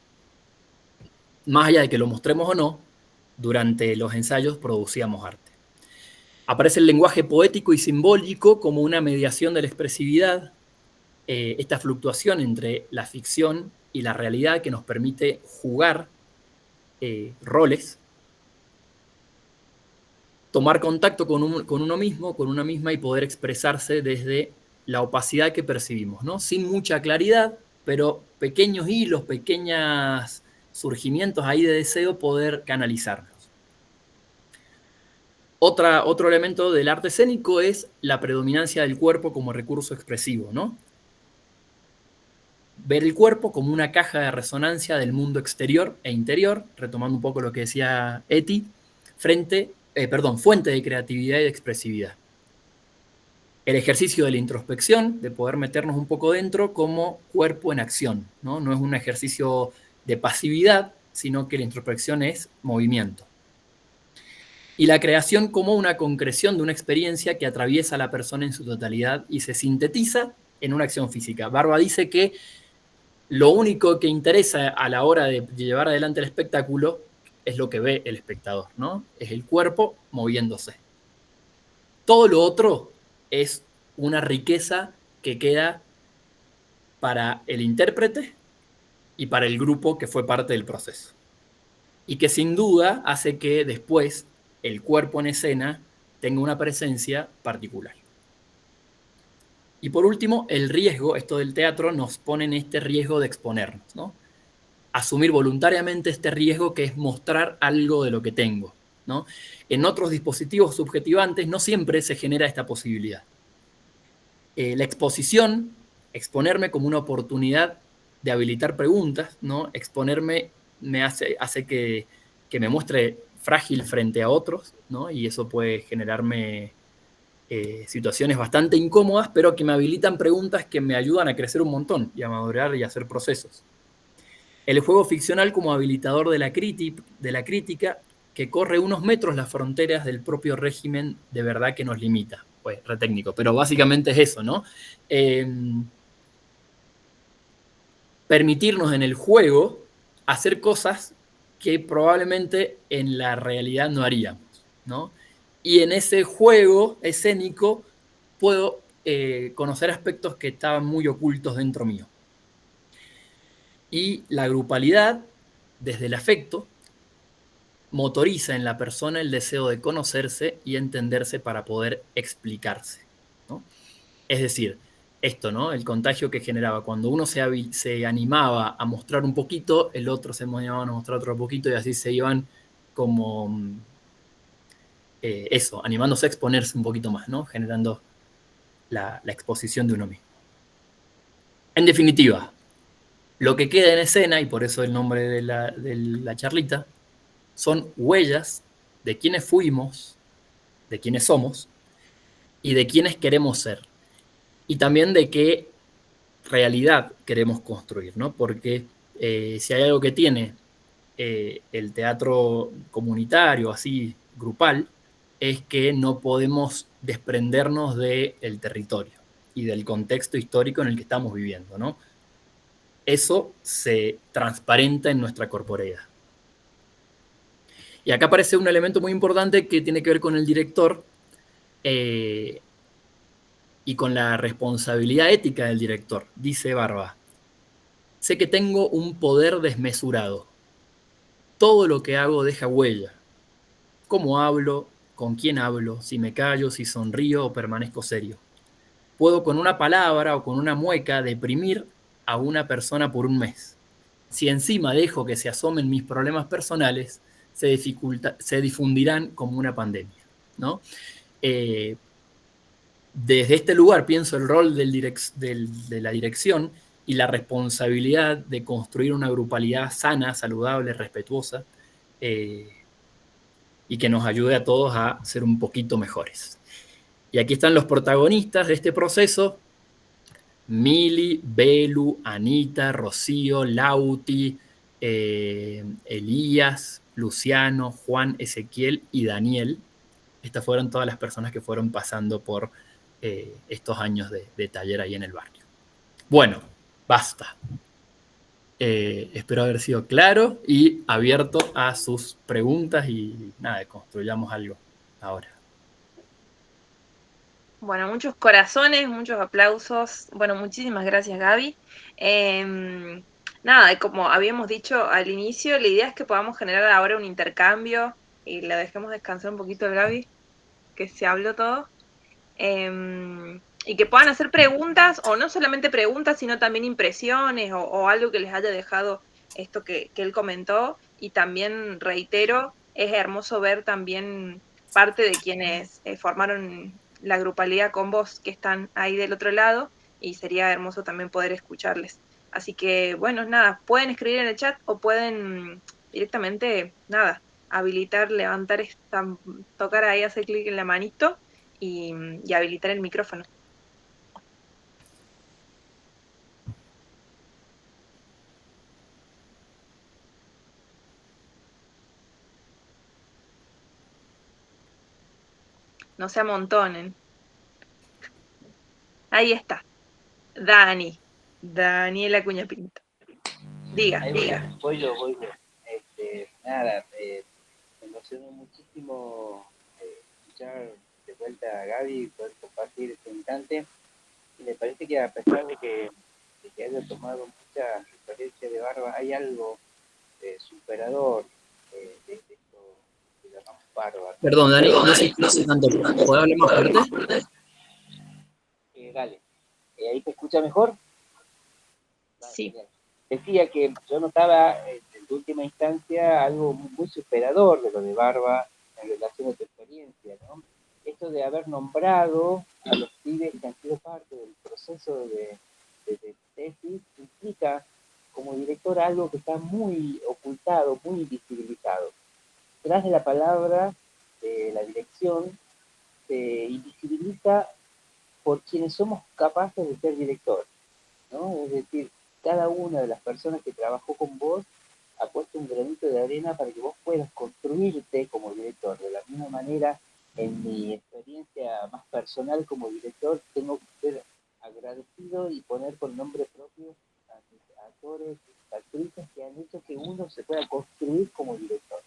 Más allá de que lo mostremos o no, durante los ensayos producíamos arte. Aparece el lenguaje poético y simbólico como una mediación de la expresividad, esta fluctuación entre la ficción y la realidad que nos permite jugar roles, tomar contacto con uno mismo, con una misma y poder expresarse desde la opacidad que percibimos, ¿no? Sin mucha claridad, pero pequeños hilos, pequeños surgimientos ahí de deseo poder canalizarlos. Otro elemento del arte escénico es la predominancia del cuerpo como recurso expresivo, ¿no? Ver el cuerpo como una caja de resonancia del mundo exterior e interior, retomando un poco lo que decía Eti, frente fuente de creatividad y de expresividad. El ejercicio de la introspección, de poder meternos un poco dentro como cuerpo en acción, ¿no? No es un ejercicio de pasividad, sino que la introspección es movimiento. Y la creación como una concreción de una experiencia que atraviesa a la persona en su totalidad y se sintetiza en una acción física. Barba dice que lo único que interesa a la hora de llevar adelante el espectáculo es lo que ve el espectador, ¿no? Es el cuerpo moviéndose. Todo lo otro es una riqueza que queda para el intérprete y para el grupo que fue parte del proceso. Y que sin duda hace que después el cuerpo en escena tenga una presencia particular. Y por último, el riesgo, esto del teatro nos pone en este riesgo de exponernos, ¿no? Asumir voluntariamente este riesgo que es mostrar algo de lo que tengo, ¿no? En otros dispositivos subjetivantes no siempre se genera esta posibilidad. La exposición, exponerme como una oportunidad de habilitar preguntas, ¿no? Exponerme me hace que me muestre frágil frente a otros, ¿no? Y eso puede generarme situaciones bastante incómodas, pero que me habilitan preguntas que me ayudan a crecer un montón y a madurar y a hacer procesos. El juego ficcional como habilitador de la crítica que corre unos metros las fronteras del propio régimen de verdad que nos limita. Pues re técnico, pero básicamente es eso, ¿no? Permitirnos en el juego hacer cosas que probablemente en la realidad no haríamos, ¿no? Y en ese juego escénico puedo conocer aspectos que estaban muy ocultos dentro mío. Y la grupalidad, desde el afecto, motoriza en la persona el deseo de conocerse y entenderse para poder explicarse, ¿no? Es decir, esto, ¿no? El contagio que generaba. Cuando uno se animaba a mostrar un poquito, el otro se animaba a mostrar otro poquito y así se iban como animándose a exponerse un poquito más, ¿no? Generando la exposición de uno mismo. En definitiva, lo que queda en escena, y por eso el nombre de la charlita, son huellas de quienes fuimos, de quienes somos y de quienes queremos ser. Y también de qué realidad queremos construir, ¿no? Porque si hay algo que tiene el teatro comunitario, así grupal, es que no podemos desprendernos del territorio y del contexto histórico en el que estamos viviendo, ¿no? Eso se transparenta en nuestra corporeidad. Y acá aparece un elemento muy importante que tiene que ver con el director y con la responsabilidad ética del director. Dice Barba: sé que tengo un poder desmesurado. Todo lo que hago deja huella. Cómo hablo, con quién hablo, si me callo, si sonrío o permanezco serio. Puedo con una palabra o con una mueca deprimir a una persona por un mes. Si encima dejo que se asomen mis problemas personales, se difundirán como una pandemia, ¿no? Desde este lugar pienso el rol de la dirección y la responsabilidad de construir una grupalidad sana, saludable, respetuosa, y que nos ayude a todos a ser un poquito mejores. Y aquí están los protagonistas de este proceso: Mili, Belu, Anita, Rocío, Lauti, Elías, Luciano, Juan, Ezequiel y Daniel. Estas fueron todas las personas que fueron pasando por estos años de taller ahí en el barrio. Bueno, basta. Espero haber sido claro y abierto a sus preguntas y nada, construyamos algo ahora. Bueno, muchos corazones, muchos aplausos. Bueno, muchísimas gracias, Gaby. Nada, como habíamos dicho al inicio, la idea es que podamos generar ahora un intercambio y la dejemos descansar un poquito al Gaby, que se habló todo. Y que puedan hacer preguntas, o no solamente preguntas, sino también impresiones o algo que les haya dejado esto que él comentó. Y también reitero, es hermoso ver también parte de quienes formaron la grupalidad con vos, que están ahí del otro lado, y sería hermoso también poder escucharles. Así que, bueno, nada, pueden escribir en el chat o pueden directamente, nada, habilitar, levantar tocar ahí, hacer clic en la manito y habilitar el micrófono. No se amontonen. Ahí está. Daniela Acuña Pinto. Diga. Voy yo. Nada, me emocionó muchísimo escuchar de vuelta a Gaby y poder compartir este instante. Y me parece que a pesar de que haya tomado muchas referencias de Barba, hay algo superador de esto que llamamos Barba. Perdón, Dani, no sé tanto. ¿Puedo hablar más fuerte? Dale. ¿Ahí te escucha mejor? Sí. Genial. Decía que yo notaba en última instancia algo muy superador de lo de Barba en relación a tu experiencia, ¿no? Esto de haber nombrado a los pibes que han sido parte del proceso de tesis implica como director algo que está muy ocultado, muy invisibilizado. Tras de la palabra de la dirección se invisibiliza por quienes somos capaces de ser directores, ¿no? Es decir, cada una de las personas que trabajó con vos ha puesto un granito de arena para que vos puedas construirte como director. De la misma manera, en mi experiencia más personal como director, tengo que ser agradecido y poner por nombre propio a mis actores y actrices que han hecho que uno se pueda construir como director.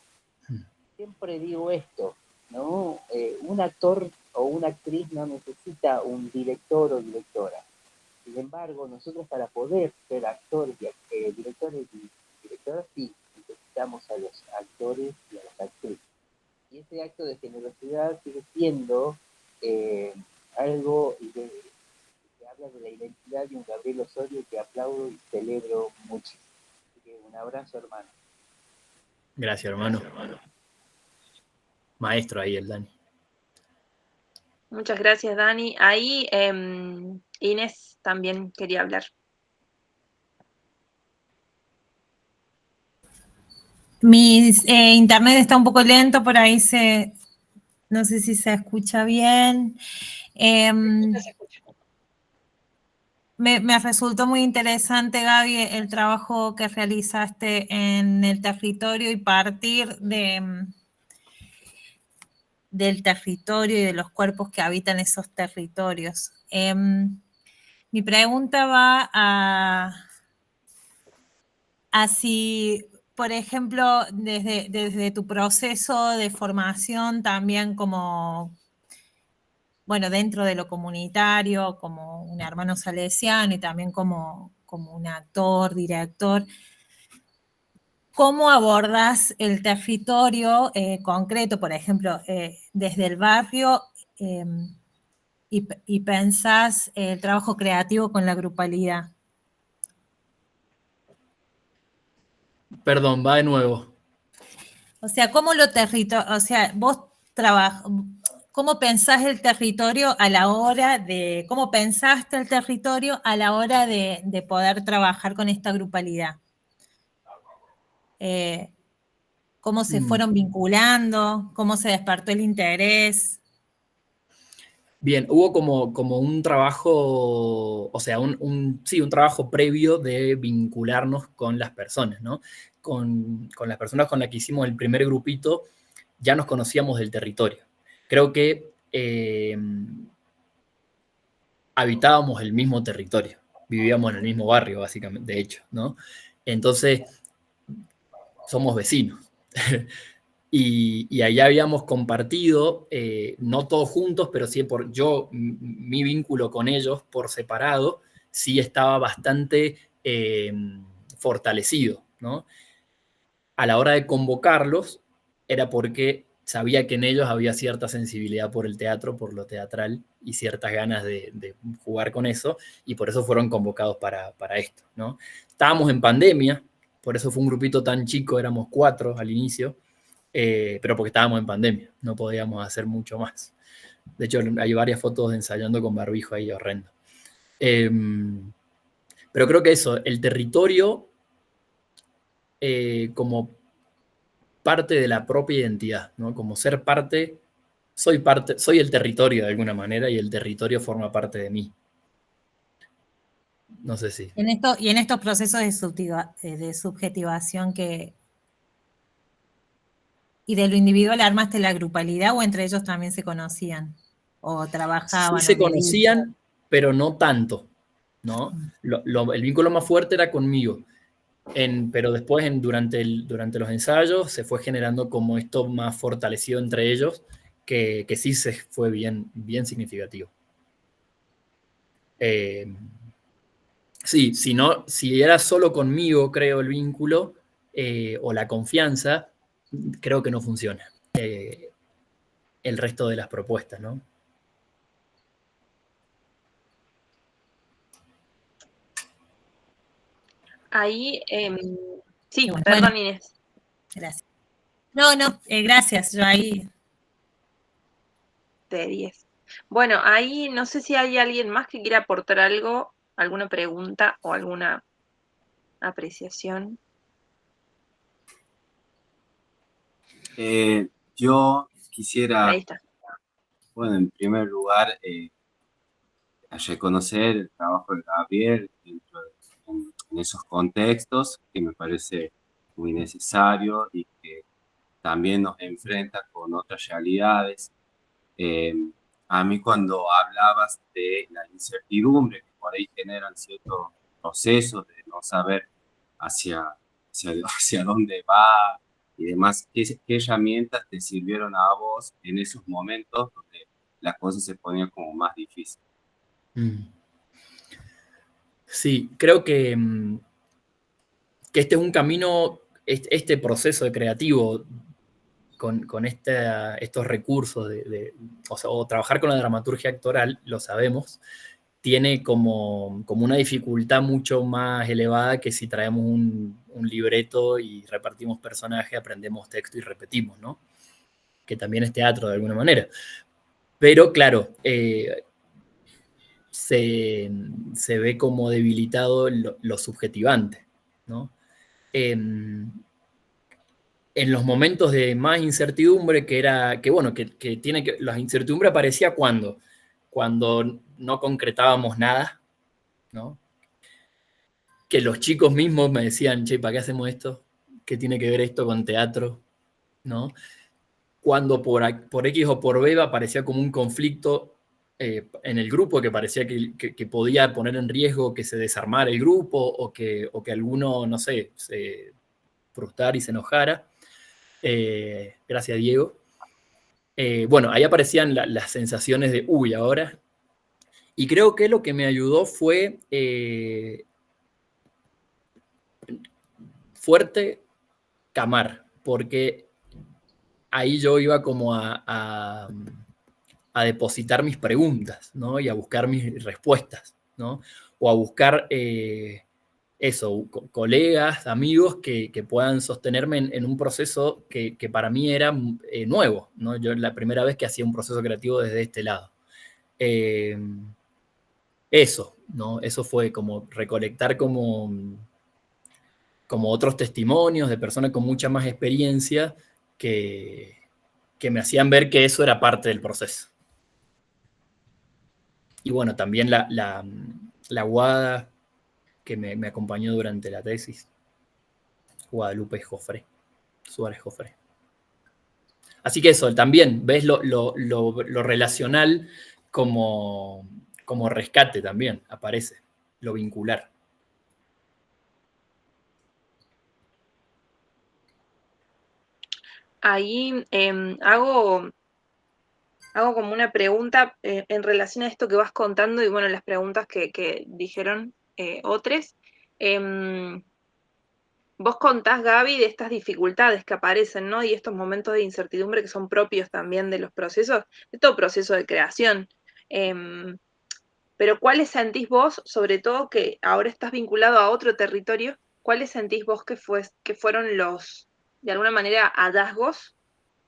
Siempre digo esto, ¿no? Un actor o una actriz no necesita un director o directora. Sin embargo, nosotros para poder ser actores, directores y directoras, sí, necesitamos a los actores y a las actrices. Y ese acto de generosidad sigue siendo algo que habla de la identidad de un Gabriel Osorio que aplaudo y celebro muchísimo. Así que un abrazo, hermano. Gracias, hermano. Maestro ahí el Dani. Muchas gracias, Dani. Ahí Inés también quería hablar. Mi internet está un poco lento, por ahí no sé si se escucha bien. Me resultó muy interesante, Gaby, el trabajo que realizaste en el territorio y partir del territorio y de los cuerpos que habitan esos territorios. Mi pregunta va a si, por ejemplo, desde tu proceso de formación también como, bueno, dentro de lo comunitario, como un hermano salesiano y también como un actor, director, ¿cómo abordas el territorio concreto, por ejemplo, desde el barrio y pensás el trabajo creativo con la grupalidad? Perdón, va de nuevo. O sea, ¿cómo pensás el territorio a la hora de, cómo pensaste el territorio a la hora de poder trabajar con esta grupalidad? ¿Cómo se fueron vinculando? ¿Cómo se despertó el interés? Bien, hubo como un trabajo, o sea, un trabajo previo de vincularnos con las personas, ¿no? Con las personas con las que hicimos el primer grupito, ya nos conocíamos del territorio. Creo que habitábamos el mismo territorio, vivíamos en el mismo barrio, básicamente, de hecho, ¿no? Entonces, somos vecinos. Y allá habíamos compartido, no todos juntos, pero sí mi vínculo con ellos por separado, sí estaba bastante fortalecido, ¿no? A la hora de convocarlos, era porque sabía que en ellos había cierta sensibilidad por el teatro, por lo teatral, y ciertas ganas de jugar con eso, y por eso fueron convocados para esto, ¿no? Estábamos en pandemia, por eso fue un grupito tan chico, éramos 4 al inicio, pero porque estábamos en pandemia, no podíamos hacer mucho más. De hecho, hay varias fotos de ensayando con barbijo ahí, horrendo. Pero creo que eso, el territorio como parte de la propia identidad, ¿no? Como ser parte, soy el territorio de alguna manera y el territorio forma parte de mí. No sé si. Y en estos procesos de subjetivación y de lo individual, ¿armaste la grupalidad o entre ellos también se conocían? ¿O trabajaban? Sí se conocían, pero no tanto, ¿no? El vínculo más fuerte era conmigo. Pero después, durante los ensayos, se fue generando como esto más fortalecido entre ellos, que sí se fue bien significativo. Sí, si era solo conmigo, creo, el vínculo o la confianza, creo que no funciona. El resto de las propuestas, ¿no? Ahí, sí, Bueno, perdón, Inés. Gracias. No, gracias, yo ahí. De 10. Bueno, ahí no sé si hay alguien más que quiera aportar algo, alguna pregunta o alguna apreciación. Yo quisiera, Ahí está. bueno, en primer lugar, reconocer el trabajo de Gabriel en esos contextos, que me parece muy necesario y que también nos enfrenta con otras realidades. Eh, a mí cuando hablabas de la incertidumbre que por ahí generan ciertos procesos de no saber hacia dónde va y demás, ¿qué herramientas te sirvieron a vos en esos momentos donde la cosa se ponía como más difícil? Sí, creo que este es un camino, este proceso de creativo con estos recursos o trabajar con la dramaturgia actoral, lo sabemos, tiene como una dificultad mucho más elevada que si traemos un libreto y repartimos personajes, aprendemos texto y repetimos, ¿no? Que también es teatro de alguna manera. Pero claro, se ve como debilitado lo subjetivante, ¿no? En los momentos de más incertidumbre, la incertidumbre aparecía cuando no concretábamos nada, ¿no? Que los chicos mismos me decían, che, ¿para qué hacemos esto? ¿Qué tiene que ver esto con teatro? ¿No? Cuando por X o por B aparecía como un conflicto en el grupo que parecía que podía poner en riesgo que se desarmara el grupo o que alguno, no sé, se frustrara y se enojara. Gracias, Diego. Bueno, ahí aparecían las sensaciones de, uy, ahora. Y creo que lo que me ayudó fue fuerte camar, porque ahí yo iba como a depositar mis preguntas, ¿no? Y a buscar mis respuestas, ¿no? O a buscar colegas, amigos que puedan sostenerme en un proceso que para mí era nuevo, ¿no? Yo la primera vez que hacía un proceso creativo desde este lado. ¿No? Eso fue como recolectar como otros testimonios de personas con mucha más experiencia que me hacían ver que eso era parte del proceso. Y bueno, también la Guada que me acompañó durante la tesis, Guadalupe Suárez Jofré. Así que eso, también ves lo relacional como rescate también, aparece, lo vincular. Ahí hago como una pregunta en relación a esto que vas contando y bueno, las preguntas que dijeron otros. Vos contás, Gaby, de estas dificultades que aparecen, ¿no? Y estos momentos de incertidumbre que son propios también de los procesos, de todo proceso de creación. Pero ¿cuáles sentís vos, sobre todo que ahora estás vinculado a otro territorio, cuáles sentís vos que fueron los, de alguna manera, hallazgos,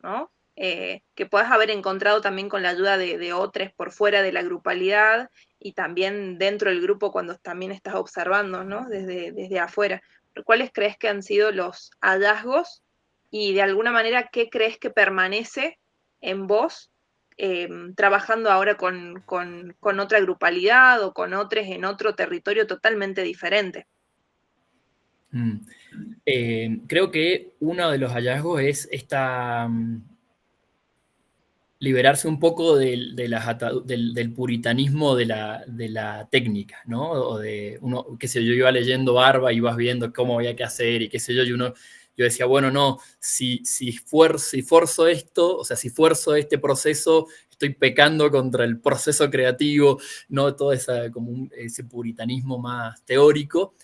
¿no? Que puedas haber encontrado también con la ayuda de otros por fuera de la grupalidad y también dentro del grupo cuando también estás observando, ¿no? Desde afuera. ¿Cuáles crees que han sido los hallazgos y de alguna manera, ¿qué crees que permanece en vos trabajando ahora con otra grupalidad o con otros en otro territorio totalmente diferente? Creo que uno de los hallazgos es liberarse un poco del puritanismo de la técnica, ¿no? O de uno, qué sé yo, iba leyendo Barba y vas viendo cómo había que hacer y qué sé yo, yo decía, bueno, no, si fuerzo esto, o sea, si fuerzo este proceso, estoy pecando contra el proceso creativo, no todo ese puritanismo más teórico.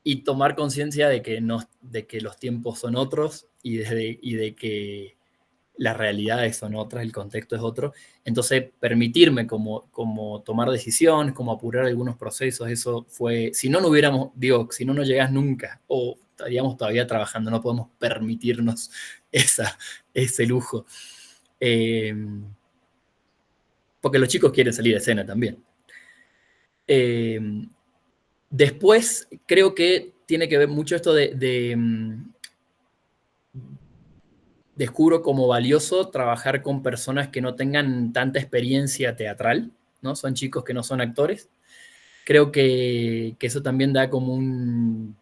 Y tomar conciencia de que los tiempos son otros y de que las realidades son otras, el contexto es otro. Entonces, permitirme como tomar decisiones, como apurar algunos procesos, eso fue, si no hubiéramos, si no llegás nunca, o estaríamos todavía trabajando, no podemos permitirnos ese lujo. Porque los chicos quieren salir de escena también. Después, creo que tiene que ver mucho esto descubro como valioso trabajar con personas que no tengan tanta experiencia teatral, ¿no? Son chicos que no son actores. Creo que eso también da como un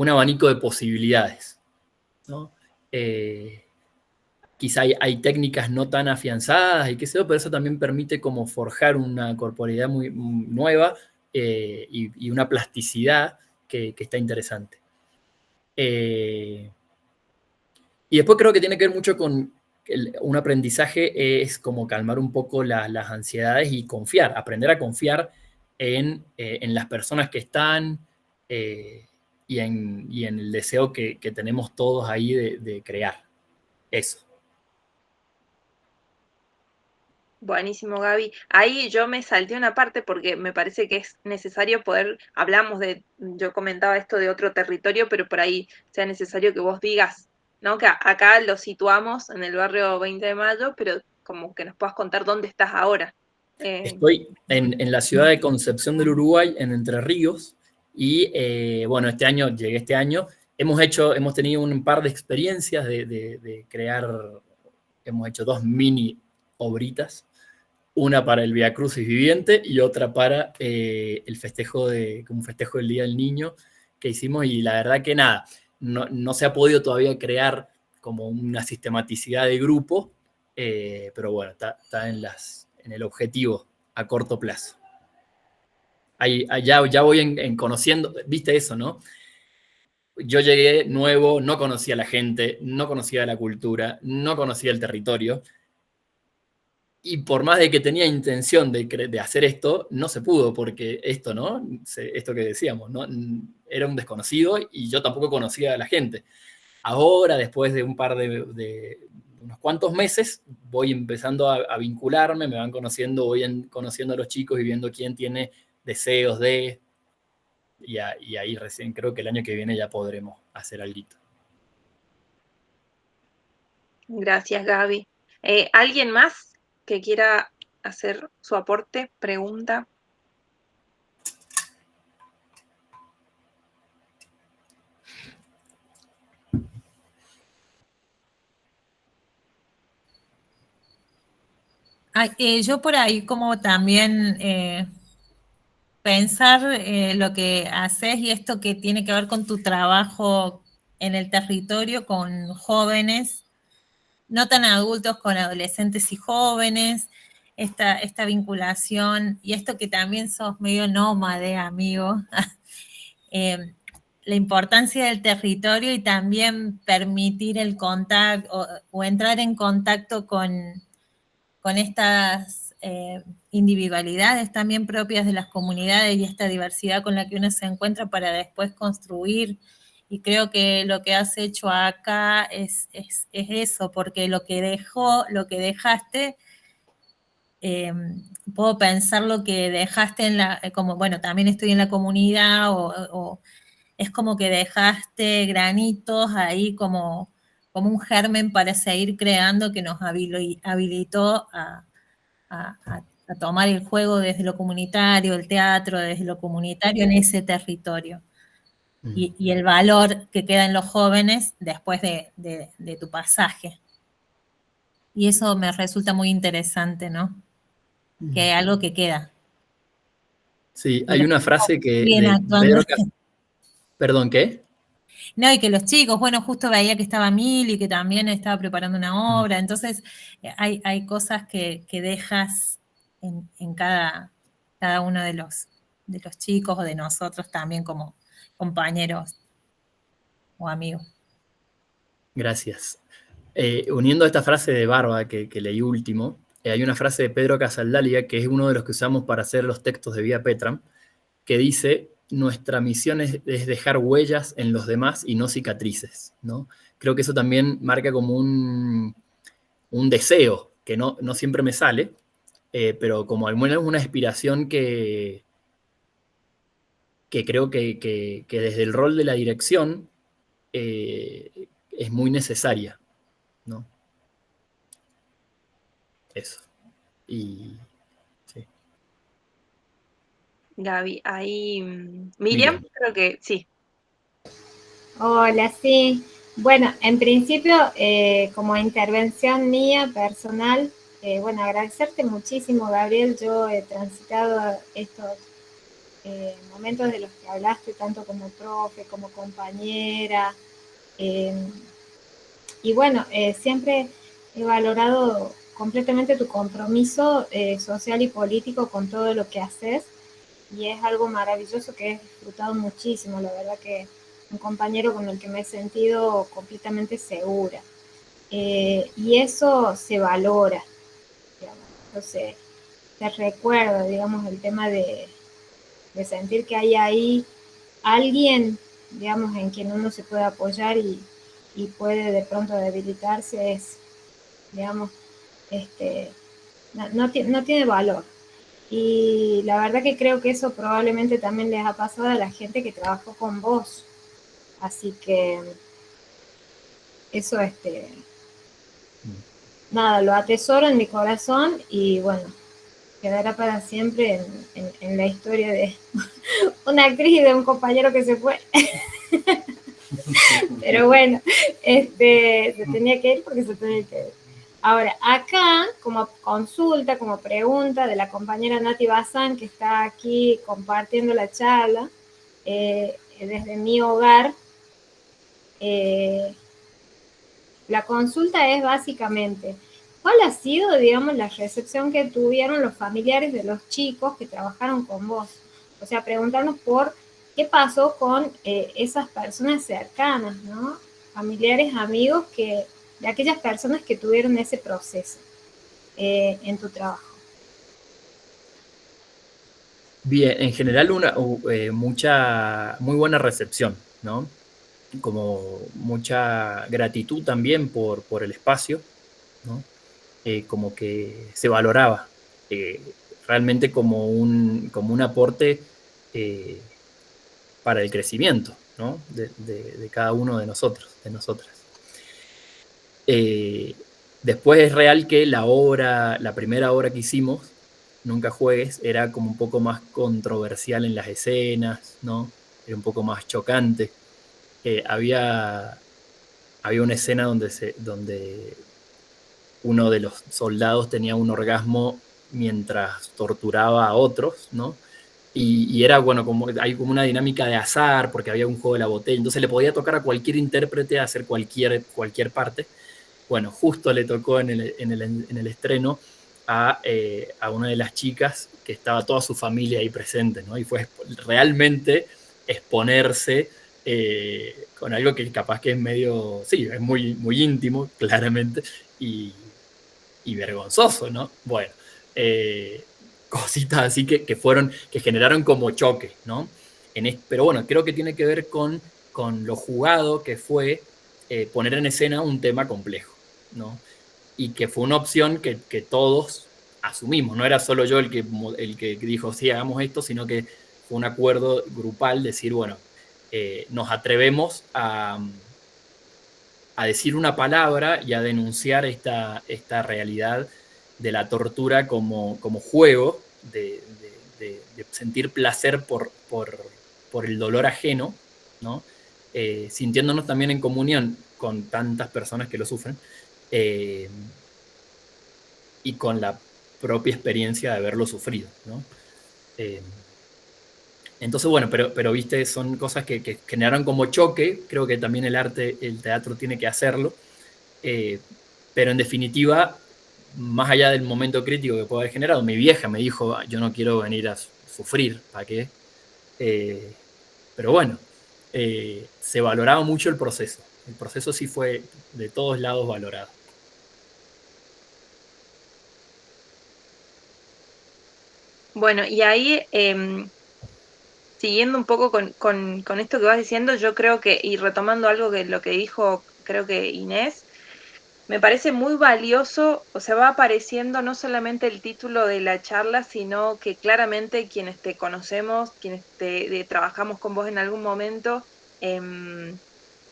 abanico de posibilidades, ¿no? Quizá hay técnicas no tan afianzadas y qué sé yo, pero eso también permite como forjar una corporeidad muy nueva y una plasticidad que está interesante. Y después creo que tiene que ver mucho con un aprendizaje, es como calmar un poco las ansiedades y confiar, aprender a confiar en las personas que están y en el deseo que tenemos todos ahí de crear. Eso. Buenísimo, Gaby. Ahí yo me salté una parte porque me parece que es necesario yo comentaba esto de otro territorio, pero por ahí sea necesario que vos digas, ¿no? Que acá lo situamos en el barrio 20 de Mayo, pero como que nos puedas contar dónde estás ahora. Estoy en la ciudad de Concepción del Uruguay, en Entre Ríos, y bueno, llegué este año, hemos tenido un par de experiencias de crear, hemos hecho 2 mini obritas, una para el Vía Crucis Viviente y otra para un festejo del Día del Niño que hicimos, y la verdad que nada, no se ha podido todavía crear como una sistematicidad de grupo, pero bueno, está en el objetivo a corto plazo. Ya voy conociendo, viste eso, ¿no? Yo llegué nuevo, no conocía a la gente, no conocía la cultura, no conocía el territorio, y por más de que tenía intención de hacer esto, no se pudo, porque esto, ¿no? Esto que decíamos, ¿no? Era un desconocido y yo tampoco conocía a la gente. Ahora, después de unos cuantos meses, voy empezando a vincularme, me van conociendo, conociendo a los chicos y viendo quién tiene deseos y ahí recién creo que el año que viene ya podremos hacer algo. Gracias, Gaby. ¿Alguien más que quiera hacer su aporte, pregunta? Yo por ahí como también pensar lo que haces y esto que tiene que ver con tu trabajo en el territorio con jóvenes, no tan adultos, con adolescentes y jóvenes, esta vinculación y esto que también sos medio nómade, amigo, la importancia del territorio y también permitir el contacto o entrar en contacto con estas individualidades también propias de las comunidades y esta diversidad con la que uno se encuentra para después construir. Y creo que lo que has hecho acá es eso, porque lo que dejaste, puedo pensar lo que dejaste como, bueno, también estoy en la comunidad o es como que dejaste granitos ahí como un germen para seguir creando que nos habilitó a tomar el juego desde lo comunitario, el teatro desde lo comunitario en ese territorio. y el valor que queda en los jóvenes después de tu pasaje. Y eso me resulta muy interesante, ¿no? Que hay algo que queda. Sí, hay una frase que Bien de actuando. Pedro Perdón, ¿qué? No, y que los chicos, bueno, justo veía que estaba Mili, que también estaba preparando una obra, entonces hay cosas que dejas en cada uno de los chicos o de nosotros también como compañeros o amigos. Gracias. Uniendo a esta frase de Barba que leí último, hay una frase de Pedro Casaldáliga, que es uno de los que usamos para hacer los textos de Vía Petram, que dice: nuestra misión es dejar huellas en los demás y no cicatrices, ¿no? Creo que eso también marca como un deseo, que no siempre me sale, pero como al menos una aspiración que creo que desde el rol de la dirección es muy necesaria, ¿no? Eso. Y sí. Gaby, ahí Miriam, creo que sí. Hola, sí. Bueno, en principio, como intervención mía personal, bueno, agradecerte muchísimo, Gabriel. Yo he transitado estos momentos de los que hablaste, tanto como profe, como compañera. Y bueno, siempre he valorado completamente tu compromiso social y político con todo lo que haces. Y es algo maravilloso que he disfrutado muchísimo, la verdad que un compañero con el que me he sentido completamente segura. Y eso se valora, digamos. Entonces, te recuerdo, digamos, el tema de sentir que hay ahí alguien, digamos, en quien uno se puede apoyar y puede de pronto debilitarse, es, digamos, no tiene valor. Y la verdad que creo que eso probablemente también les ha pasado a la gente que trabajó con vos. Así que eso, nada, lo atesoro en mi corazón y bueno, quedará para siempre en la historia de una actriz y de un compañero que se fue. Pero bueno, se tenía que ir porque se tenía que ir. Ahora, acá, como consulta, como pregunta de la compañera Nati Bazán, que está aquí compartiendo la charla, desde mi hogar, la consulta es básicamente, ¿cuál ha sido, digamos, la recepción que tuvieron los familiares de los chicos que trabajaron con vos? O sea, preguntarnos por qué pasó con esas personas cercanas, ¿no? Familiares, amigos, de aquellas personas que tuvieron ese proceso en tu trabajo. Bien, en general muy buena recepción, ¿no? Como mucha gratitud también por el espacio, ¿no? Como que se valoraba realmente como un aporte para el crecimiento, ¿no? de cada uno de nosotros, de nosotras. Después es real que la primera obra que hicimos, Nunca Juegues, era como un poco más controversial en las escenas, ¿no? Era un poco más chocante. Había una escena donde uno de los soldados tenía un orgasmo mientras torturaba a otros, ¿no? Y era, bueno, hay como una dinámica de azar, porque había un juego de la botella, entonces le podía tocar a cualquier intérprete a hacer cualquier parte. Bueno, justo le tocó en el estreno a una de las chicas que estaba toda su familia ahí presente, ¿no? Y fue realmente exponerse con algo que capaz que es medio, sí, es muy, muy íntimo, claramente, y vergonzoso, ¿no? Bueno, cositas así que generaron como choque, ¿no? Pero bueno, creo que tiene que ver con lo jugado que fue poner en escena un tema complejo, ¿no? Y que fue una opción que todos asumimos, no era solo yo el que dijo, sí, hagamos esto, sino que fue un acuerdo grupal, decir, bueno, nos atrevemos a decir una palabra y a denunciar esta realidad de la tortura como juego, de sentir placer por el dolor ajeno ¿no? Sintiéndonos también en comunión con tantas personas que lo sufren, y con la propia experiencia de haberlo sufrido, ¿no? Entonces, bueno, pero viste, son cosas que generan como choque. Creo que también el arte, el teatro tiene que hacerlo, pero en definitiva, más allá del momento crítico que puede haber generado, mi vieja me dijo, yo no quiero venir a sufrir, ¿para qué? Pero bueno, se valoraba mucho el proceso. El proceso sí fue de todos lados valorado. Bueno, y ahí, siguiendo un poco con esto que vas diciendo, yo creo que, y retomando algo que lo que dijo, creo que Inés, me parece muy valioso, o sea, va apareciendo no solamente el título de la charla, sino que claramente quienes te conocemos, quienes trabajamos con vos en algún momento,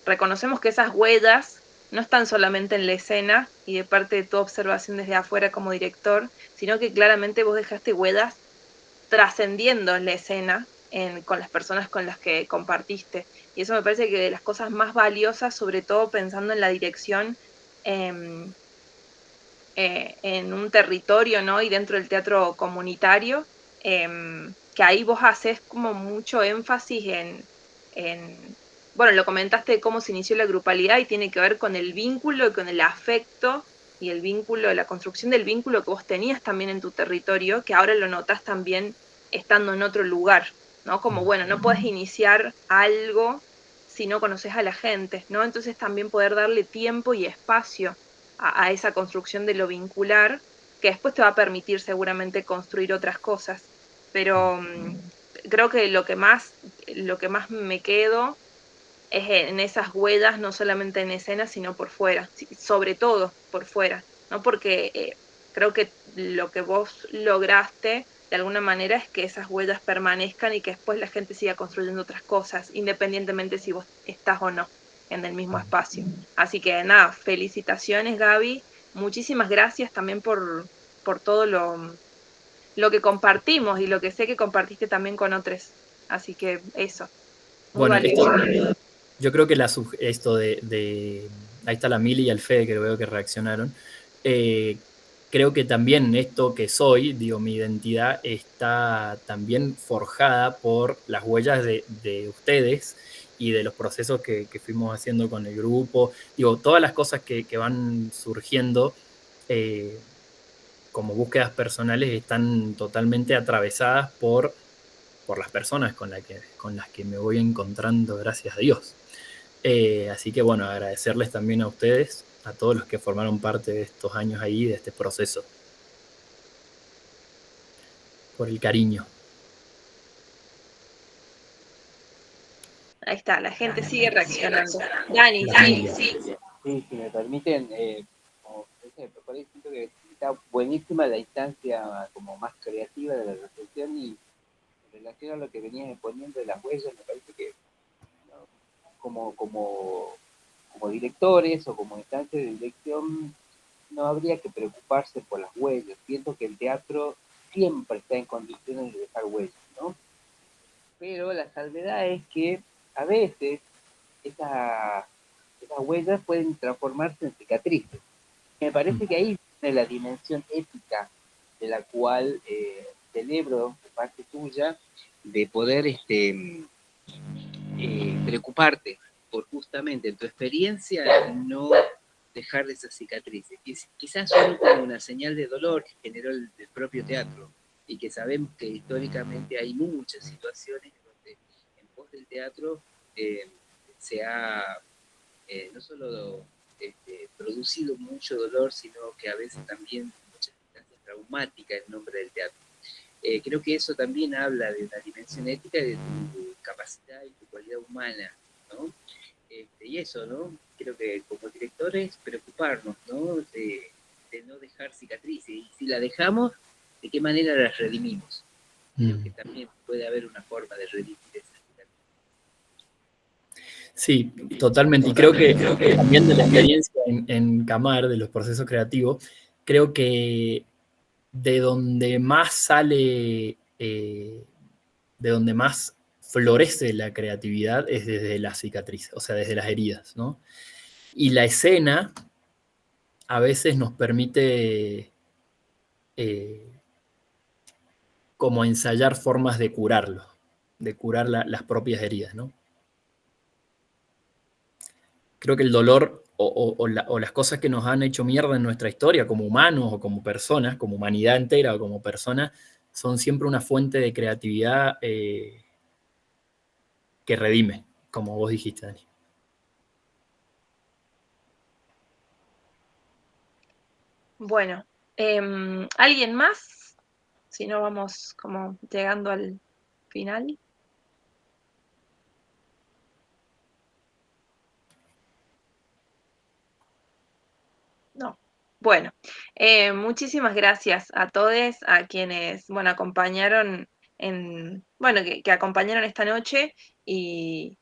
reconocemos que esas huellas no están solamente en la escena y de parte de tu observación desde afuera como director, sino que claramente vos dejaste huellas trascendiendo la escena con las personas con las que compartiste. Y eso me parece que de las cosas más valiosas, sobre todo pensando en la dirección en un territorio, ¿no? Y dentro del teatro comunitario, que ahí vos haces como mucho énfasis bueno, lo comentaste de cómo se inició la grupalidad y tiene que ver con el vínculo y con el afecto y el vínculo, la construcción del vínculo que vos tenías también en tu territorio, que ahora lo notás también estando en otro lugar, ¿no? Como, bueno, no puedes iniciar algo si no conoces a la gente, ¿no? Entonces también poder darle tiempo y espacio a esa construcción de lo vincular, que después te va a permitir seguramente construir otras cosas. Pero creo que lo que más me quedo es en esas huellas, no solamente en escena, sino por fuera, sobre todo por fuera, ¿no? Porque creo que lo que vos lograste de alguna manera es que esas huellas permanezcan y que después la gente siga construyendo otras cosas, independientemente si vos estás o no en el mismo espacio. Así que nada, felicitaciones Gaby, muchísimas gracias también por todo lo que compartimos y lo que sé que compartiste también con otros. Así que eso, muy Bueno, valioso. yo creo que esto de ahí está la Mili y el Fede, que veo que reaccionaron. Creo que también esto que soy, digo, mi identidad está también forjada por las huellas de ustedes y de los procesos que fuimos haciendo con el grupo. Digo, todas las cosas que van surgiendo como búsquedas personales están totalmente atravesadas por las personas con las que me voy encontrando, gracias a Dios. Así que bueno, agradecerles también a ustedes, a todos los que formaron parte de estos años ahí, de este proceso, por el cariño. Ahí está, la gente sigue reaccionando. Dani, sí. Sí, si me permiten, como por ahí siento que está buenísima la instancia como más creativa de la reflexión, y en relación a lo que venías exponiendo de las huellas, me parece que ¿no? como directores o como instancia de dirección no habría que preocuparse por las huellas. Siento que el teatro siempre está en condiciones de dejar huellas, ¿no? Pero la salvedad es que a veces esas huellas pueden transformarse en cicatrices. Me parece que ahí viene la dimensión ética de la cual celebro de parte tuya de poder preocuparte por justamente en tu experiencia no dejar de esas cicatrices. Quizás son como una señal de dolor que generó el propio teatro, y que sabemos que históricamente hay muchas situaciones donde en pos del teatro se ha no solo producido mucho dolor, sino que a veces también muchas instancias traumáticas en nombre del teatro. Creo que eso también habla de una dimensión ética de tu capacidad y tu cualidad humana, ¿no? Y eso, ¿no? Creo que como directores preocuparnos, ¿no? De no dejar cicatrices, y si la dejamos, ¿de qué manera las redimimos? Creo que también puede haber una forma de redimir esas cicatrices. Sí, totalmente. Y creo que también de la experiencia en Camar, de los procesos creativos, creo que de donde más sale, de donde más florece la creatividad es desde la cicatriz, o sea, desde las heridas, ¿no? Y la escena a veces nos permite como ensayar formas de curarlo, de curar las propias heridas, ¿no? Creo que el dolor o las cosas que nos han hecho mierda en nuestra historia como humanos o como personas, como humanidad entera o como personas, son siempre una fuente de creatividad que redime, como vos dijiste, Dani. Bueno, ¿alguien más? Si no, vamos como llegando al final. No. Bueno, muchísimas gracias a todos, a quienes, bueno, acompañaron que acompañaron esta noche y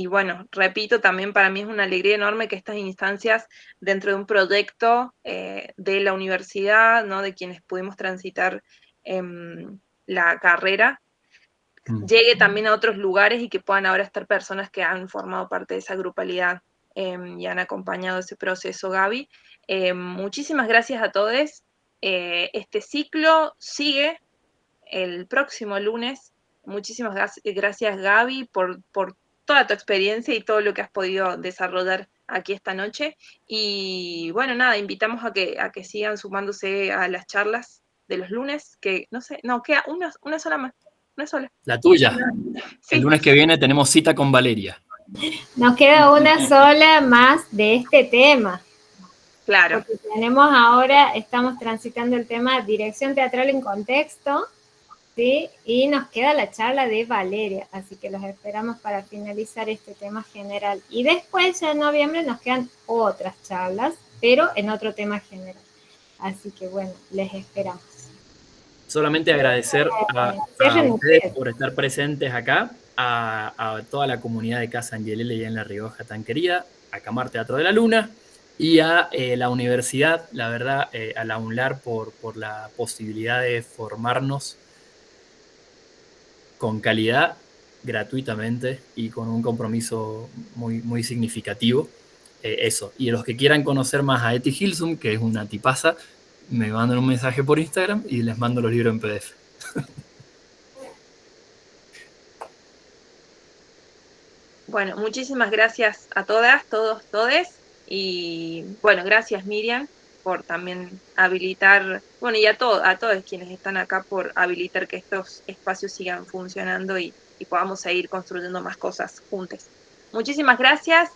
bueno, repito, también para mí es una alegría enorme que estas instancias dentro de un proyecto de la universidad, ¿no? De quienes pudimos transitar la carrera, llegue también a otros lugares y que puedan ahora estar personas que han formado parte de esa grupalidad y han acompañado ese proceso, Gaby. Muchísimas gracias a todos. Este ciclo sigue el próximo lunes. Muchísimas gracias, Gaby, por toda tu experiencia y todo lo que has podido desarrollar aquí esta noche. Y bueno, nada, invitamos a que sigan sumándose a las charlas de los lunes, que no sé, no, queda una sola más. Una sola. La tuya. Sí. El lunes que viene tenemos cita con Valeria. Nos queda una sola más de este tema. Claro. Porque tenemos ahora, estamos transitando el tema dirección teatral en contexto, ¿sí? Y nos queda la charla de Valeria, así que los esperamos para finalizar este tema general. Y después, ya en noviembre, nos quedan otras charlas, pero en otro tema general. Así que bueno, les esperamos. Solamente agradecer a ustedes por estar presentes acá, a toda la comunidad de Casa Angelele y en La Rioja tan querida, a Camar Teatro de la Luna y a la universidad, la verdad, a la UNLAR por la posibilidad de formarnos con calidad, gratuitamente y con un compromiso muy, muy significativo. Eso. Y los que quieran conocer más a Eti Hilsum, que es una tipaza, me mandan un mensaje por Instagram y les mando los libros en PDF. Bueno, muchísimas gracias a todas, todos, todes. Y bueno, gracias Miriam por también habilitar, bueno, y a todos quienes están acá por habilitar que estos espacios sigan funcionando y podamos seguir construyendo más cosas juntos. Muchísimas gracias.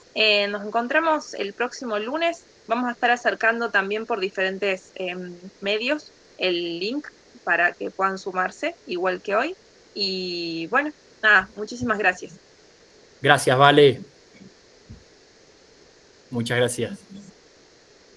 Nos encontramos el próximo lunes. Vamos a estar acercando también por diferentes medios el link para que puedan sumarse, igual que hoy. Y bueno, nada, muchísimas gracias. Gracias, Vale. Muchas gracias.